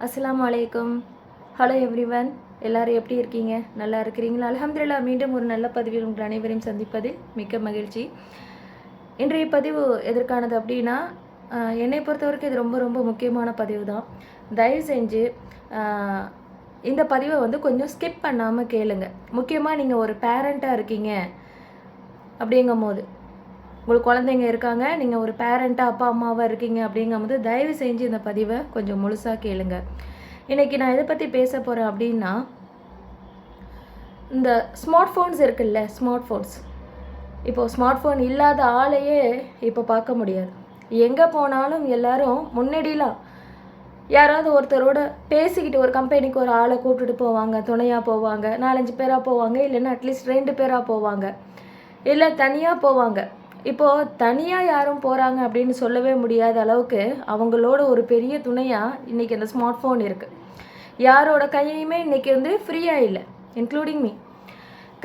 அஸ்ஸலாமு அலைக்கும். Hello everyone, எல்லாரும் எப்படி இருக்கீங்க? நல்லா இருக்கிறீங்களா? அல்ஹம்துலில்லாஹ். மீண்டும் ஒரு நல்ல பதிவில் உங்கள் அனைவரையும் சந்திப்பதில் மிக்க மகிழ்ச்சி. இன்றைய பதிவு எதற்கானது அப்படின்னா, என்னை பொறுத்தவரைக்கும் இது ரொம்ப ரொம்ப முக்கியமான பதிவு தான். தயவு செஞ்சு இந்த பதிவை வந்து கொஞ்சம் ஸ்கிப் பண்ணாமல் கேளுங்க. முக்கியமாக நீங்கள் ஒரு பேரண்ட்டாக இருக்கீங்க அப்படிங்கும் போது, உங்களுக்கு குழந்தைங்க இருக்காங்க, நீங்கள் ஒரு பேரண்ட்டாக அப்பா அம்மாவாக இருக்கீங்க அப்படிங்கும்போது தயவு செஞ்சு இந்த பதிவை கொஞ்சம் முழுசாக கேளுங்க. இன்றைக்கி நான் எதை பற்றி பேச போகிறேன் அப்படின்னா, இந்த ஸ்மார்ட் ஃபோன்ஸ் இருக்குல்ல, ஸ்மார்ட் ஃபோன்ஸ். இப்போது ஸ்மார்ட் ஃபோன் இல்லாத ஆளையே இப்போ பார்க்க முடியாது. எங்கே போனாலும் எல்லாரும் முன்னாடிலாம் யாராவது ஒருத்தரோட பேசிக்கிட்டு ஒரு கம்பெனிக்கு ஒரு ஆளை கூப்பிட்டுட்டு போவாங்க, துணையாக போவாங்க, 4-5 பேராக போவாங்க, இல்லைன்னா அட்லீஸ்ட் 2 பேராக போவாங்க, இல்லை தனியாக போவாங்க. இப்போது தனியாக யாரும் போகிறாங்க அப்படின்னு சொல்லவே முடியாத அளவுக்கு அவங்களோட ஒரு பெரிய துணையாக இன்றைக்கி அந்த ஸ்மார்ட் ஃபோன் இருக்குது. யாரோட கையுமே இன்றைக்கி வந்து ஃப்ரீயாக இல்லை, இன்க்ளூடிங் மீ.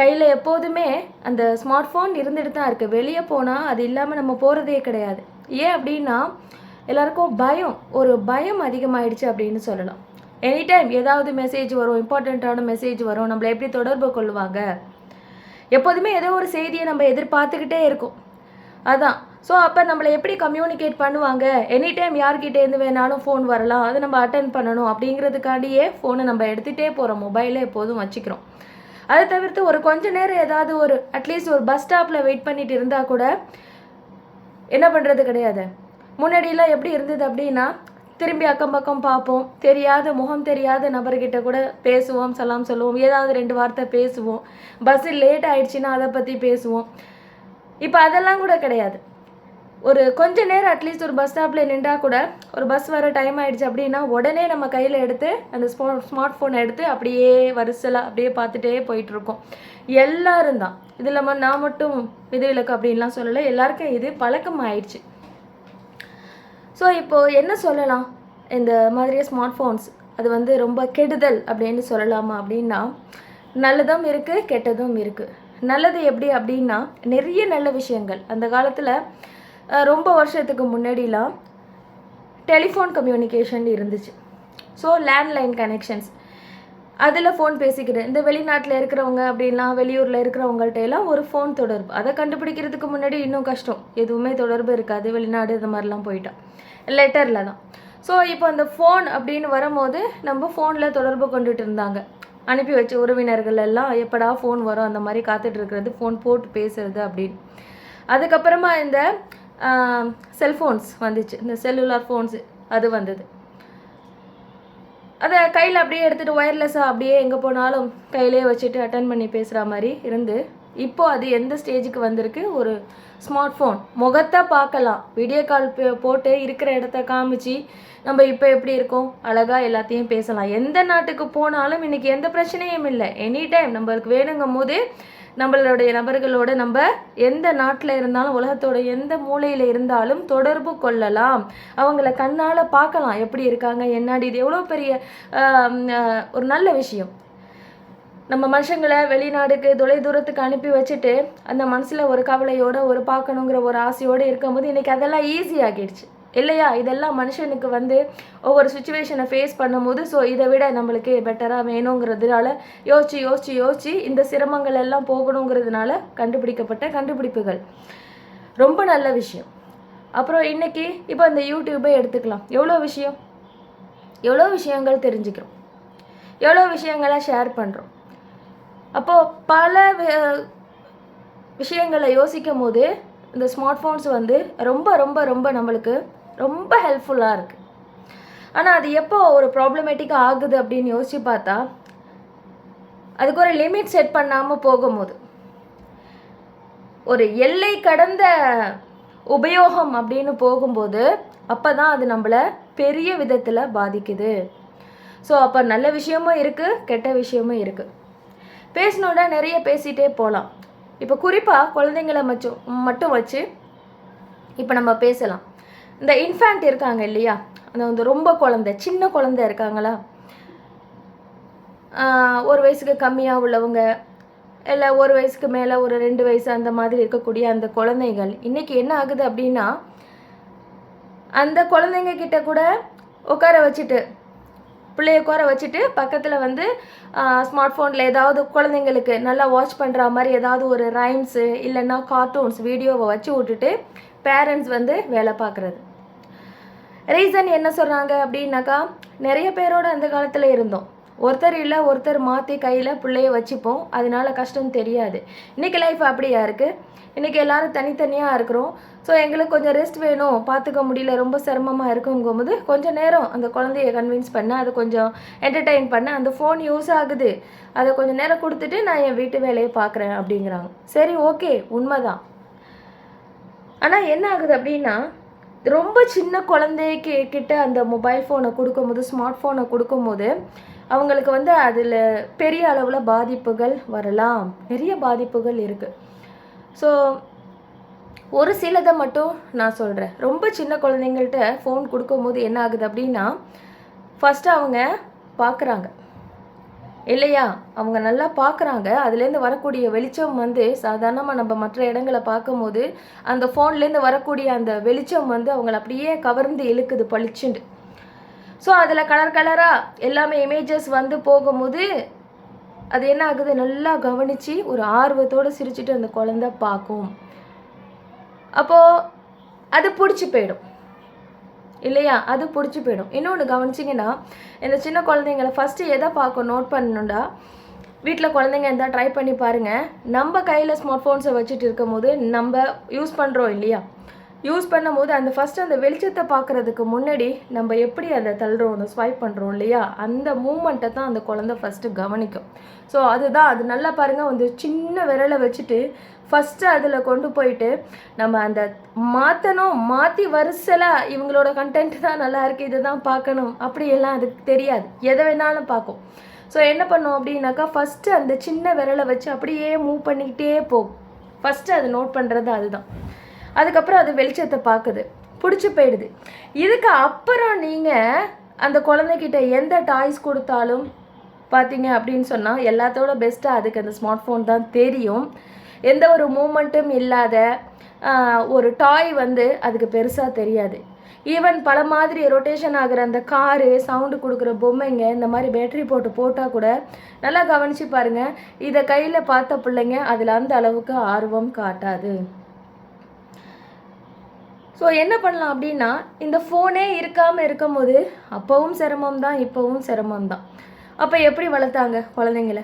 கையில் எப்போதுமே அந்த ஸ்மார்ட் ஃபோன் இருந்துட்டு தான் இருக்குது. வெளியே போனால் அது இல்லாமல் நம்ம போகிறதே கிடையாது. ஏன் அப்படின்னா, எல்லாருக்கும் ஒரு பயம் அதிகமாகிடுச்சு அப்படின்னு சொல்லலாம். எனி டைம் ஏதாவது மெசேஜ் வரும், இம்பார்ட்டண்ட்டான மெசேஜ் வரும், நம்மளை எப்படி தொடர்பு கொள்ளுவாங்க, எப்போதுமே ஏதோ ஒரு செய்தியை நம்ம எதிர்பார்த்துக்கிட்டே இருக்கோம். அதான். ஸோ அப்போ நம்மளை எப்படி கம்யூனிகேட் பண்ணுவாங்க, எனி டைம் யார்கிட்டேருந்து வேணாலும் ஃபோன் வரலாம், அதை நம்ம அட்டன் பண்ணணும் அப்படிங்கிறதுக்காண்டியே ஃபோனை நம்ம எடுத்துகிட்டே போகிறோம், மொபைலில் எப்போதும் வச்சுக்கிறோம். அதை தவிர்த்து ஒரு கொஞ்ச நேரம் ஏதாவது அட்லீஸ்ட் ஒரு பஸ் ஸ்டாப்பில் வெயிட் பண்ணிட்டு இருந்தால் கூட என்ன பண்ணுறது கிடையாது. முன்னாடியெல்லாம் எப்படி இருந்தது அப்படின்னா, திரும்பி அக்கம் பக்கம் பார்ப்போம், முகம் தெரியாத நபர்கிட்ட கூட பேசுவோம், சலாம் சொல்லுவோம், ஏதாவது 2 வார்த்தை பேசுவோம், பஸ்ஸு லேட் ஆகிடுச்சின்னா அதை பற்றி பேசுவோம். இப்போ அதெல்லாம் கூட கிடையாது. ஒரு கொஞ்ச நேரம் அட்லீஸ்ட் ஒரு பஸ் ஸ்டாப்பில் நின்றால் கூட, ஒரு பஸ் வர டைம் ஆகிடுச்சு அப்படின்னா உடனே நம்ம கையில் எடுத்து அந்த ஸ்மார்ட் ஃபோனை எடுத்து அப்படியே வரிசலாக அப்படியே பார்த்துட்டே போயிட்டுருக்கோம். எல்லாரும் தான். இதில் நான் மட்டும் விதிவிலக்கு அப்படின்லாம் சொல்லலை, எல்லாருக்கும் இது பழக்கம் ஆயிடுச்சு. ஸோ இப்போது என்ன சொல்லலாம், இந்த மாதிரியே ஸ்மார்ட் ஃபோன்ஸ் அது வந்து ரொம்ப கெடுதல் அப்படின்னு சொல்லலாமா அப்படின்னா, நல்லதும் இருக்குது, கெட்டதும் இருக்குது. நல்லது எப்படி அப்படின்னா, நிறைய நல்ல விஷயங்கள். அந்த காலத்தில் ரொம்ப வருஷத்துக்கு முன்னாடிலாம் டெலிஃபோன் கம்யூனிகேஷன் இருந்துச்சு. ஸோ லேண்ட்லைன் கனெக்ஷன்ஸ், அதில் ஃபோன் பேசிக்கிறது. இந்த வெளிநாட்டில் இருக்கிறவங்க அப்படின்லாம், வெளியூரில் இருக்கிறவங்கள்ட்ட எல்லாம் ஒரு ஃபோன் தொடர்பு. அதை கண்டுபிடிக்கிறதுக்கு முன்னாடி இன்னும் கஷ்டம், எதுவுமே தொடர்பு இருக்காது. வெளிநாடு இந்த மாதிரிலாம் போயிட்டா லெட்டரில் தான். ஸோ இப்போ அந்த ஃபோன் அப்படின்னு வரும்போது நம்ம ஃபோனில் தொடர்பு கொண்டுட்டு இருந்தாங்க. அனுப்பி வச்ச உறவினர்கள் எல்லாம் எப்படா ஃபோன் வரும் அந்த மாதிரி காத்துட்ருக்கிறது, ஃபோன் போட்டு பேசுறது அப்படின்னு. அதுக்கப்புறமா இந்த செல்ஃபோன்ஸ் வந்துச்சு, இந்த செல்லுலார் ஃபோன்ஸு அது வந்தது. அதை கையில் அப்படியே எடுத்துகிட்டு ஒயர்லெஸ்ஸாக அப்படியே எங்கே போனாலும் கையிலே வச்சுட்டு அட்டன் பண்ணி பேசுகிற மாதிரி இருந்து, இப்போது அது எந்த ஸ்டேஜுக்கு வந்திருக்கு, ஒரு ஸ்மார்ட் ஃபோன் முகத்தை பார்க்கலாம், வீடியோ கால் போட்டு இருக்கிற இடத்த காமிச்சு நம்ம இப்போ எப்படி இருக்கோம் அழகாக எல்லாத்தையும் பேசலாம். எந்த நாட்டுக்கு போனாலும் இன்றைக்கி எந்த பிரச்சனையும் இல்லை. எனி டைம் நம்மளுக்கு வேணுங்கும் போது நம்மளுடைய நபர்களோட நம்ம எந்த நாட்டில் இருந்தாலும், உலகத்தோட எந்த மூலையில் இருந்தாலும் தொடர்பு கொள்ளலாம். அவங்கள கண்ணால் பார்க்கலாம், எப்படி இருக்காங்க என்னடி. இது எவ்வளோ பெரிய ஒரு நல்ல விஷயம். நம்ம மனுஷங்களை வெளிநாடுக்கு தூரத்துக்கு அனுப்பி வச்சுட்டு அந்த மனசில் ஒரு கவலையோடு ஒரு பார்க்கணுங்கிற ஒரு ஆசையோடு இருக்கும்போது இன்றைக்கி அதெல்லாம் ஈஸி ஆகிடுச்சு இல்லையா. இதெல்லாம் மனுஷனுக்கு வந்து ஒவ்வொரு சுச்சுவேஷனை ஃபேஸ் பண்ணும்போது, ஸோ இதை விட நம்மளுக்கு பெட்டராக வேணுங்கிறதுனால யோசித்து இந்த சிரமங்கள் எல்லாம் போகணுங்கிறதுனால கண்டுபிடிக்கப்பட்ட கண்டுபிடிப்புகள் ரொம்ப நல்ல விஷயம். அப்புறம் இன்றைக்கி இப்போ இந்த யூடியூப்பை எடுத்துக்கலாம், எவ்வளோ விஷயங்கள் தெரிஞ்சுக்கிறோம், எவ்வளோ விஷயங்களை ஷேர் பண்ணுறோம். அப்போது பல விஷயங்களை யோசிக்கும் போது இந்த ஸ்மார்ட் ஃபோன்ஸ் வந்து ரொம்ப ரொம்ப ரொம்ப நம்மளுக்கு ரொம்ப ஹெல்ப்ஃபுல்லாக இருக்குது. ஆனால் அது எப்போ ஒரு ப்ராப்ளமேட்டிக்காக ஆகுது அப்படின்னு யோசித்து பார்த்தா, அதுக்கு ஒரு லிமிட் செட் பண்ணாமல் போகும்போது, ஒரு எல்லை கடந்த உபயோகம் அப்படின்னு போகும்போது அப்போ தான் அது நம்மளை பெரிய விதத்தில் பாதிக்குது. ஸோ அப்போ நல்ல விஷயமும் இருக்குது, கெட்ட விஷயமும் இருக்குது. பேசணுன்னா நிறைய பேசிகிட்டே போகலாம். இப்போ குறிப்பாக குழந்தைங்களை மட்டும் வச்சு இப்போ நம்ம பேசலாம். இந்த இன்ஃபேண்ட் இருக்காங்க இல்லையா, அந்த வந்து ரொம்ப சின்ன குழந்தை இருக்காங்களா, 1 வயசுக்கு கம்மியாக உள்ளவங்க, இல்லை 1 வயசுக்கு மேலே ஒரு 2 வயசு அந்த மாதிரி இருக்கக்கூடிய அந்த குழந்தைகள் இன்றைக்கி என்ன ஆகுது அப்படின்னா, அந்த குழந்தைங்க கிட்ட கூட உட்கார வச்சுட்டு பிள்ளைய உட்கார வச்சுட்டு பக்கத்தில் வந்து ஸ்மார்ட் ஃபோனில் ஏதாவது குழந்தைங்களுக்கு நல்லா வாட்ச் பண்ணுற மாதிரி ஏதாவது ஒரு ரைம்ஸு இல்லைன்னா கார்ட்டூன்ஸ் வீடியோவை வச்சு விட்டுட்டு பேரண்ட்ஸ் வந்து வேலை பார்க்குறது. ரீசன் என்ன சொல்கிறாங்க அப்படின்னாக்கா, நிறைய பேரோட அந்த காலத்தில் இருந்தோம். ஒருத்தர் இல்லை ஒருத்தர் மாற்றி கையில் பிள்ளைய வச்சுப்போம், அதனால கஷ்டம் தெரியாது. இன்றைக்கி லைஃப் அப்படியா இருக்குது. இன்றைக்கி எல்லோரும் தனித்தனியாக இருக்கிறோம். ஸோ எங்களுக்கு கொஞ்சம் ரெஸ்ட் வேணும், பார்த்துக்க முடியல, ரொம்ப சிரமமாக இருக்குங்கும்போது கொஞ்சம் நேரம் அந்த குழந்தைய கன்வின்ஸ் பண்ண, அதை கொஞ்சம் என்டர்டெயின் பண்ண, அந்த ஃபோன் யூஸ் ஆகுது, அதை கொஞ்சம் நேரம் கொடுத்துட்டு நான் என் வீட்டு வேலையை பார்க்குறேன் அப்படிங்கிறாங்க. சரி, ஓகே, உண்மைதான். ஆனால் என்ன ஆகுது அப்படின்னா, ரொம்ப சின்ன குழந்தைக்கு கிட்ட அந்த மொபைல் ஃபோனை கொடுக்கும்போது, ஸ்மார்ட் ஃபோனை கொடுக்கும்போது அவங்களுக்கு வந்து அதில் பெரிய அளவில் பாதிப்புகள் வரலாம். நிறைய பாதிப்புகள் இருக்குது. ஸோ ஒரு சிலதை மட்டும் நான் சொல்கிறேன். ரொம்ப சின்ன குழந்தைங்கள்ட்ட ஃபோன் கொடுக்கும்போது என்ன ஆகுது அப்படின்னா, ஃபஸ்ட்டு அவங்க பார்க்குறாங்க இல்லையா, அவங்க நல்லா பார்க்குறாங்க. அதுலேருந்து வரக்கூடிய வெளிச்சம் வந்து சாதாரணமாக நம்ம மற்ற இடங்களை பார்க்கும்போது அந்த ஃபோன்லேருந்து வரக்கூடிய அந்த வெளிச்சம் வந்து அவங்கள அப்படியே கவர்ந்து இழுக்குது பளிச்சுண்டு. ஸோ அதில் கலர் கலராக எல்லாமே இமேஜஸ் வந்து போகும்போது அது என்ன ஆகுது, நல்லா கவனித்து ஒரு ஆர்வத்தோடு சிரிச்சுட்டு அந்த குழந்தை பார்க்கும். அப்போது அது பிடிச்சி போயிடும் இல்லையா, அது பிடிச்சி போயிடும். இன்னொன்று கவனிச்சிங்கன்னா, இந்த சின்ன குழந்தைங்களை ஃபஸ்ட்டு எதை பார்க்க நோட் பண்ணணுண்டா, வீட்டில் குழந்தைங்க இருந்தால் ட்ரை பண்ணி பாருங்கள். நம்ம கையில் ஸ்மார்ட் ஃபோன்ஸை வச்சுட்டு இருக்கும் போது நம்ம யூஸ் பண்ணுறோம் இல்லையா, யூஸ் பண்ணும்போது அந்த ஃபஸ்ட்டு அந்த வெளிச்சத்தை பார்க்குறதுக்கு முன்னாடி நம்ம எப்படி அதை தள்ளுறோம், அந்த ஸ்வைப் பண்ணுறோம் இல்லையா, அந்த மூமெண்ட்டை தான் அந்த குழந்தை ஃபஸ்ட்டு கவனிக்கும். ஸோ அதுதான், அது நல்லா பாருங்கள், வந்து சின்ன விரலை வச்சுட்டு ஃபஸ்ட்டு அதில் கொண்டு போயிட்டு நம்ம அந்த மாற்றி வரிசையில் இவங்களோட கண்டென்ட் தான் நல்லா இருக்குது, இதை தான் பார்க்கணும் அப்படியெல்லாம் அதுக்கு தெரியாது, எதை வேணாலும் பார்க்கும். ஸோ என்ன பண்ணோம் அப்படின்னாக்கா, ஃபஸ்ட்டு அந்த சின்ன விரலை வச்சு அப்படியே மூவ் பண்ணிக்கிட்டே போகும். ஃபஸ்ட்டு அது நோட் பண்ணுறது அதுதான். அதுக்கப்புறம் அது வெளிச்சத்தை பார்க்குது, பிடிச்சி போயிடுது. இதுக்கு அப்புறம் நீங்கள் அந்த குழந்தைகிட்ட எந்த டாய்ஸ் கொடுத்தாலும் பார்த்தீங்க அப்படின்னு சொன்னால் எல்லாத்தோட பெஸ்ட்டாக அதுக்கு அந்த ஸ்மார்ட் ஃபோன் தான் தெரியும். எந்த ஒரு மூமெண்ட்டும் இல்லாத ஒரு டாய் வந்து அதுக்கு பெருசாக தெரியாது. ஈவன் பல மாதிரி ரொட்டேஷன் ஆகிற அந்த காரு, சவுண்டு கொடுக்குற பொம்மைங்க, இந்த மாதிரி பேட்டரி போட்டால் கூட நல்லா கவனித்து பாருங்கள், இதை கையில் பார்த்த பிள்ளைங்க அதில் அந்த அளவுக்கு ஆர்வம் காட்டாது. ஸோ என்ன பண்ணலாம் அப்படின்னா, இந்த ஃபோனே இருக்காமல் இருக்கும்போது அப்போவும் சிரமம் தான், இப்போவும் சிரமம் தான். அப்போ எப்படி வளர்த்தாங்க குழந்தைங்கள,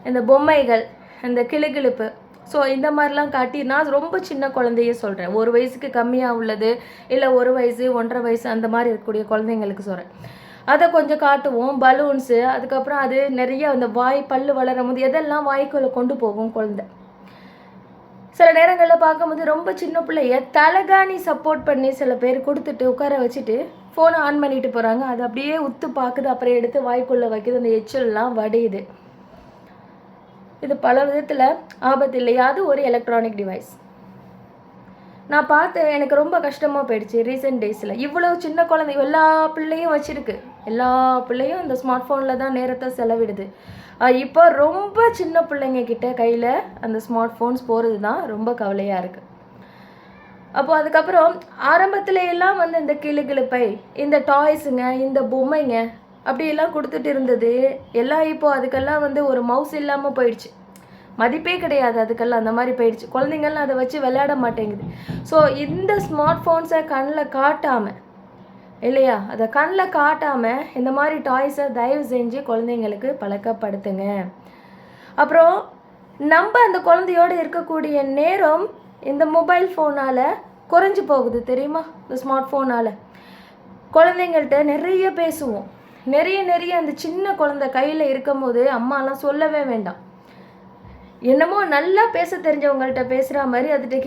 இந்த பொம்மைகள், இந்த கிளுகிழுப்பு, ஸோ இந்த மாதிரிலாம் காட்டி, நான் ரொம்ப சின்ன குழந்தைய சொல்கிறேன், 1 வயசுக்கு கம்மியாக உள்ளது, இல்லை 1 வயசு 1.5 வயசு அந்த மாதிரி இருக்கக்கூடிய குழந்தைங்களுக்கு சொல்கிறேன். அதை கொஞ்சம் காட்டுவோம், பலூன்ஸு, அதுக்கப்புறம் அது நிறைய அந்த பல்லு வளரும் போது எதெல்லாம் வாய்க்குள்ளே கொண்டு போகும் குழந்தை. சில நேரங்களில் பார்க்கும்போது ரொம்ப சின்ன பிள்ளைய தலகாணி சப்போர்ட் பண்ணி சில பேர் கொடுத்துட்டு உட்கார வச்சுட்டு ஃபோனை ஆன் பண்ணிட்டு போகிறாங்க. அது அப்படியே உத்து பார்க்குது, அப்புறம் எடுத்து வாய்க்குள்ளே வைக்குது, அந்த எச்சல்லாம் வடியுது. இது பல விதத்தில் ஆபத்து இல்லையா? அது ஒரு எலக்ட்ரானிக் டிவைஸ். நான் பார்த்து எனக்கு ரொம்ப கஷ்டமாக போயிடுச்சு ரீசெண்ட் டேஸில். இவ்வளோ சின்ன குழந்தை எல்லா பிள்ளையும் வச்சுருக்கு, எல்லா பிள்ளையும் இந்த ஸ்மார்ட் ஃபோனில் தான் நேரத்தை செலவிடுது. இப்போ ரொம்ப சின்ன பிள்ளைங்க கிட்ட கையில் அந்த ஸ்மார்ட் ஃபோன்ஸ் போகிறது தான் ரொம்ப கவலையாக இருக்குது. அப்போது அதுக்கப்புறம் ஆரம்பத்தில் எல்லாம் வந்து இந்த கிளுகிழுப்பை, இந்த டாய்ஸுங்க, இந்த பொம்மைங்க அப்படியெல்லாம் கொடுத்துட்டு இருந்தது எல்லாம் இப்போது அதுக்கெல்லாம் வந்து ஒரு மவுஸ் இல்லாமல் போயிடுச்சு, மதிப்பே கிடையாது அதுக்கெல்லாம், அந்த மாதிரி போயிடுச்சு. குழந்தைங்கள்லாம் அதை வச்சு விளையாட மாட்டேங்குது. ஸோ இந்த ஸ்மார்ட் ஃபோன்ஸை கண்ணில் காட்டாமல் இல்லையா, அதை கண்ணில் காட்டாமல் இந்த மாதிரி டாய்ஸை தயவு செஞ்சு குழந்தைங்களுக்கு பழக்கப்படுத்துங்க. அப்புறம் நம்ம அந்த குழந்தையோடு இருக்கக்கூடிய நேரம் இந்த மொபைல் ஃபோனால் குறைஞ்சி போகுது தெரியுமா. இந்த ஸ்மார்ட் ஃபோனால் குழந்தைங்கள்ட்ட நிறைய பேசுவோம், நிறைய அந்த சின்ன குழந்தை கையில் இருக்கும்போது அம்மாலாம் சொல்லவே வேண்டாம், என்னமோ நல்லா பேச தெரிஞ்சவங்கள்ட்ட பேசுகிற மாதிரி அதுகிட்ட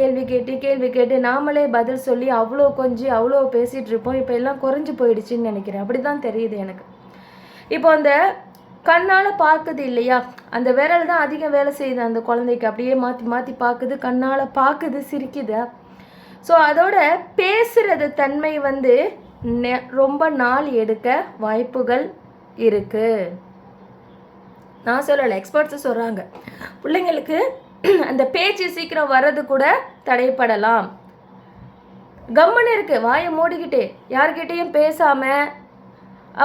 கேள்வி கேட்டு நாமளே பதில் சொல்லி அவ்வளோ பேசிகிட்டு இருப்போம். இப்போ எல்லாம் குறைஞ்சி போயிடுச்சுன்னு நினைக்கிறேன், அப்படி தான் தெரியுது எனக்கு. இப்போ அந்த கண்ணால் பார்க்குது இல்லையா, அந்த விரல் தான் அதிகம் வேலை செய்யுது அந்த குழந்தைக்கு, அப்படியே மாற்றி பார்க்குது, கண்ணால் பார்க்குது, சிரிக்குது. ஸோ அதோட பேசுகிறது தன்மை வந்து ரொம்ப நாள் எடுக்க வாய்ப்புகள் இருக்குது. நான் சொல்லலை, எக்ஸ்பர்ட்ஸு சொல்கிறாங்க. பிள்ளைங்களுக்கு அந்த பேச்சு சீக்கிரம் வர்றது கூட தடைப்படலாம். கம்முன்னு இருக்குது, வாயை மூடிக்கிட்டே யார்கிட்டையும் பேசாமல்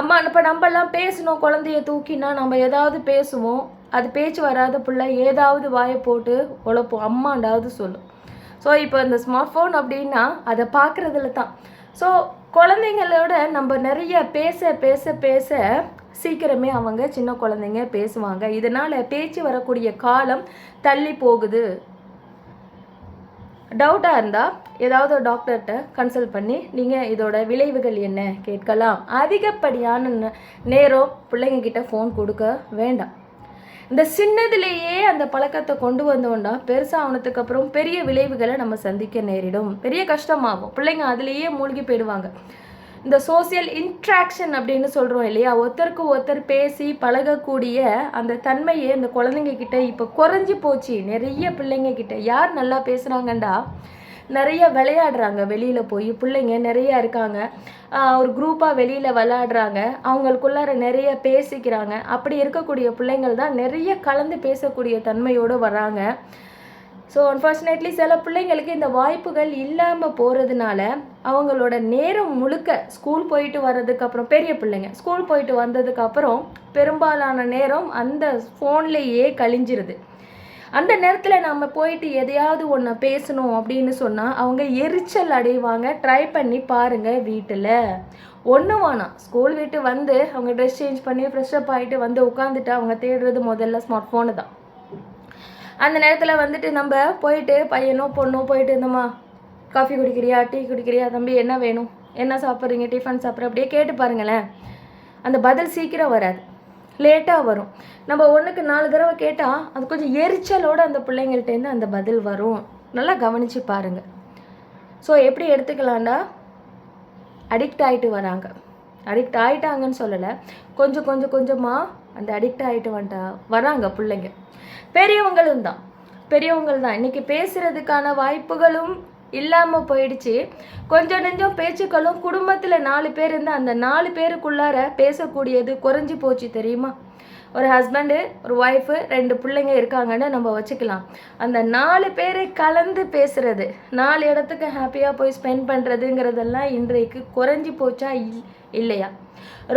அம்மா இப்போ நம்மலாம் பேசணும், குழந்தைய தூக்கினா நம்ம ஏதாவது பேசுவோம், அது பேச்சு வராத பிள்ளை ஏதாவது வாயை போட்டு உழப்போம், அம்மாண்டாவது சொல்லும். ஸோ இப்போ இந்த ஸ்மார்ட் ஃபோன் அப்படின்னா அதை பார்க்குறதுல தான். ஸோ குழந்தைங்களோட நம்ம நிறைய பேச பேச பேச சீக்கிரமே அவங்க சின்ன குழந்தைங்க பேசுவாங்க. இதனால் பேச்சு வரக்கூடிய காலம் தள்ளி போகுது. டவுட்டாக இருந்தால் ஏதாவது ஒரு டாக்டர்கிட்ட கன்சல்ட் பண்ணி நீங்கள் இதோட விளைவுகள் என்ன கேட்கலாம். அதிகப்படியான நேரம் பிள்ளைங்கக்கிட்ட ஃபோன் கொடுக்க வேண்டாம். இந்த சின்னதுலேயே அந்த பழக்கத்தை கொண்டு வந்தோம்னா பெருசாக அப்புறம் பெரிய விளைவுகளை நம்ம சந்திக்க நேரிடும், பெரிய கஷ்டமாகும். பிள்ளைங்க அதுலேயே மூழ்கி போயிடுவாங்க. இந்த சோசியல் இன்ட்ராக்ஷன் அப்படின்னு சொல்கிறோம் இல்லையா, ஒருத்தருக்கு ஒருத்தர் பேசி பழகக்கூடிய அந்த தன்மையே இந்த குழந்தைங்க கிட்ட இப்போ குறைஞ்சி போச்சு. நிறைய பிள்ளைங்க கிட்ட யார் நல்லா பேசுகிறாங்கண்டா, நிறைய விளையாடுறாங்க, வெளியில் போய் பிள்ளைங்க நிறையா இருக்காங்க, ஒரு குரூப்பாக வெளியில் விளையாடுறாங்க, அவங்களுக்குள்ளார நிறைய பேசிக்கிறாங்க. அப்படி இருக்கக்கூடிய பிள்ளைங்கள் தான் நிறைய கலந்து பேசக்கூடிய தன்மையோடு வராங்க. ஸோ அன்ஃபார்ச்சுனேட்லி சில பிள்ளைங்களுக்கு இந்த வாய்ப்புகள் இல்லாமல் போகிறதுனால அவங்களோட நேரம் முழுக்க ஸ்கூல் போயிட்டு வர்றதுக்கப்புறம், பெரிய பிள்ளைங்க ஸ்கூல் போயிட்டு வந்ததுக்கப்புறம் பெரும்பாலான நேரம் அந்த ஃபோன்லேயே கழிஞ்சிருது. அந்த நேரத்தில் நம்ம போயிட்டு எதையாவது ஒன்று பேசணும் அப்படின்னு சொன்னால் அவங்க எரிச்சல் அடைவாங்க. ட்ரை பண்ணி பாருங்கள். வீட்டில் ஒன்று வேணாம், ஸ்கூல் விட்டு வந்து அவங்க ட்ரெஸ் சேஞ்ச் பண்ணி ஃப்ரெஷ்அப் ஆகிட்டு வந்து உட்காந்துட்டு அவங்க தேடுறது முதல்ல ஸ்மார்ட் ஃபோனு தான். அந்த நேரத்தில் வந்துட்டு நம்ம போயிட்டு பையனோ பொண்ணோ போயிட்டு இருந்தோமா, காஃபி குடிக்கிறியா, டீ குடிக்கிறியா, தம்பி என்ன வேணும், என்ன சாப்பிட்றீங்க, டிஃபன் சாப்பிட்ற, அப்படியே கேட்டு பாருங்களேன். அந்த பதில் சீக்கிரம் வராது, லேட்டாக வரும். நம்ம 1க்கு 4 தடவை கேட்டால் அது கொஞ்சம் எரிச்சலோடு அந்த பிள்ளைங்கள்ட்டேருந்து அந்த பதில் வரும். நல்லா கவனித்து பாருங்கள். ஸோ எப்படி எடுத்துக்கலாம்டா, அடிக்ட் ஆகிட்டு வராங்க. அடிக்ட் ஆகிட்டாங்கன்னு சொல்லலை, கொஞ்சம் கொஞ்சம் கொஞ்சமாக அந்த அடிக்ட் ஆகிட்டு வராங்க பிள்ளைங்க. பெரியவங்களும் தான், பெரியவங்கள் தான். இன்றைக்கி பேசுகிறதுக்கான வாய்ப்புகளும் இல்லாமல் போயிடுச்சு. கொஞ்சம் நெஞ்சம் பேச்சுக்களும் குடும்பத்தில் 4 பேர் இருந்தால் அந்த 4 பேருக்குள்ளார பேசக்கூடியது குறைஞ்சி போச்சு தெரியுமா. ஒரு ஹஸ்பண்டு, ஒரு ஒய்ஃபு, 2 பிள்ளைங்க இருக்காங்கன்னு நம்ம வச்சுக்கலாம். அந்த 4 பேரை கலந்து பேசுகிறது, 4 இடத்துக்கு ஹாப்பியாக போய் ஸ்பெண்ட் பண்ணுறதுங்கிறதெல்லாம் இன்றைக்கு குறைஞ்சி போச்சா இல்லையா?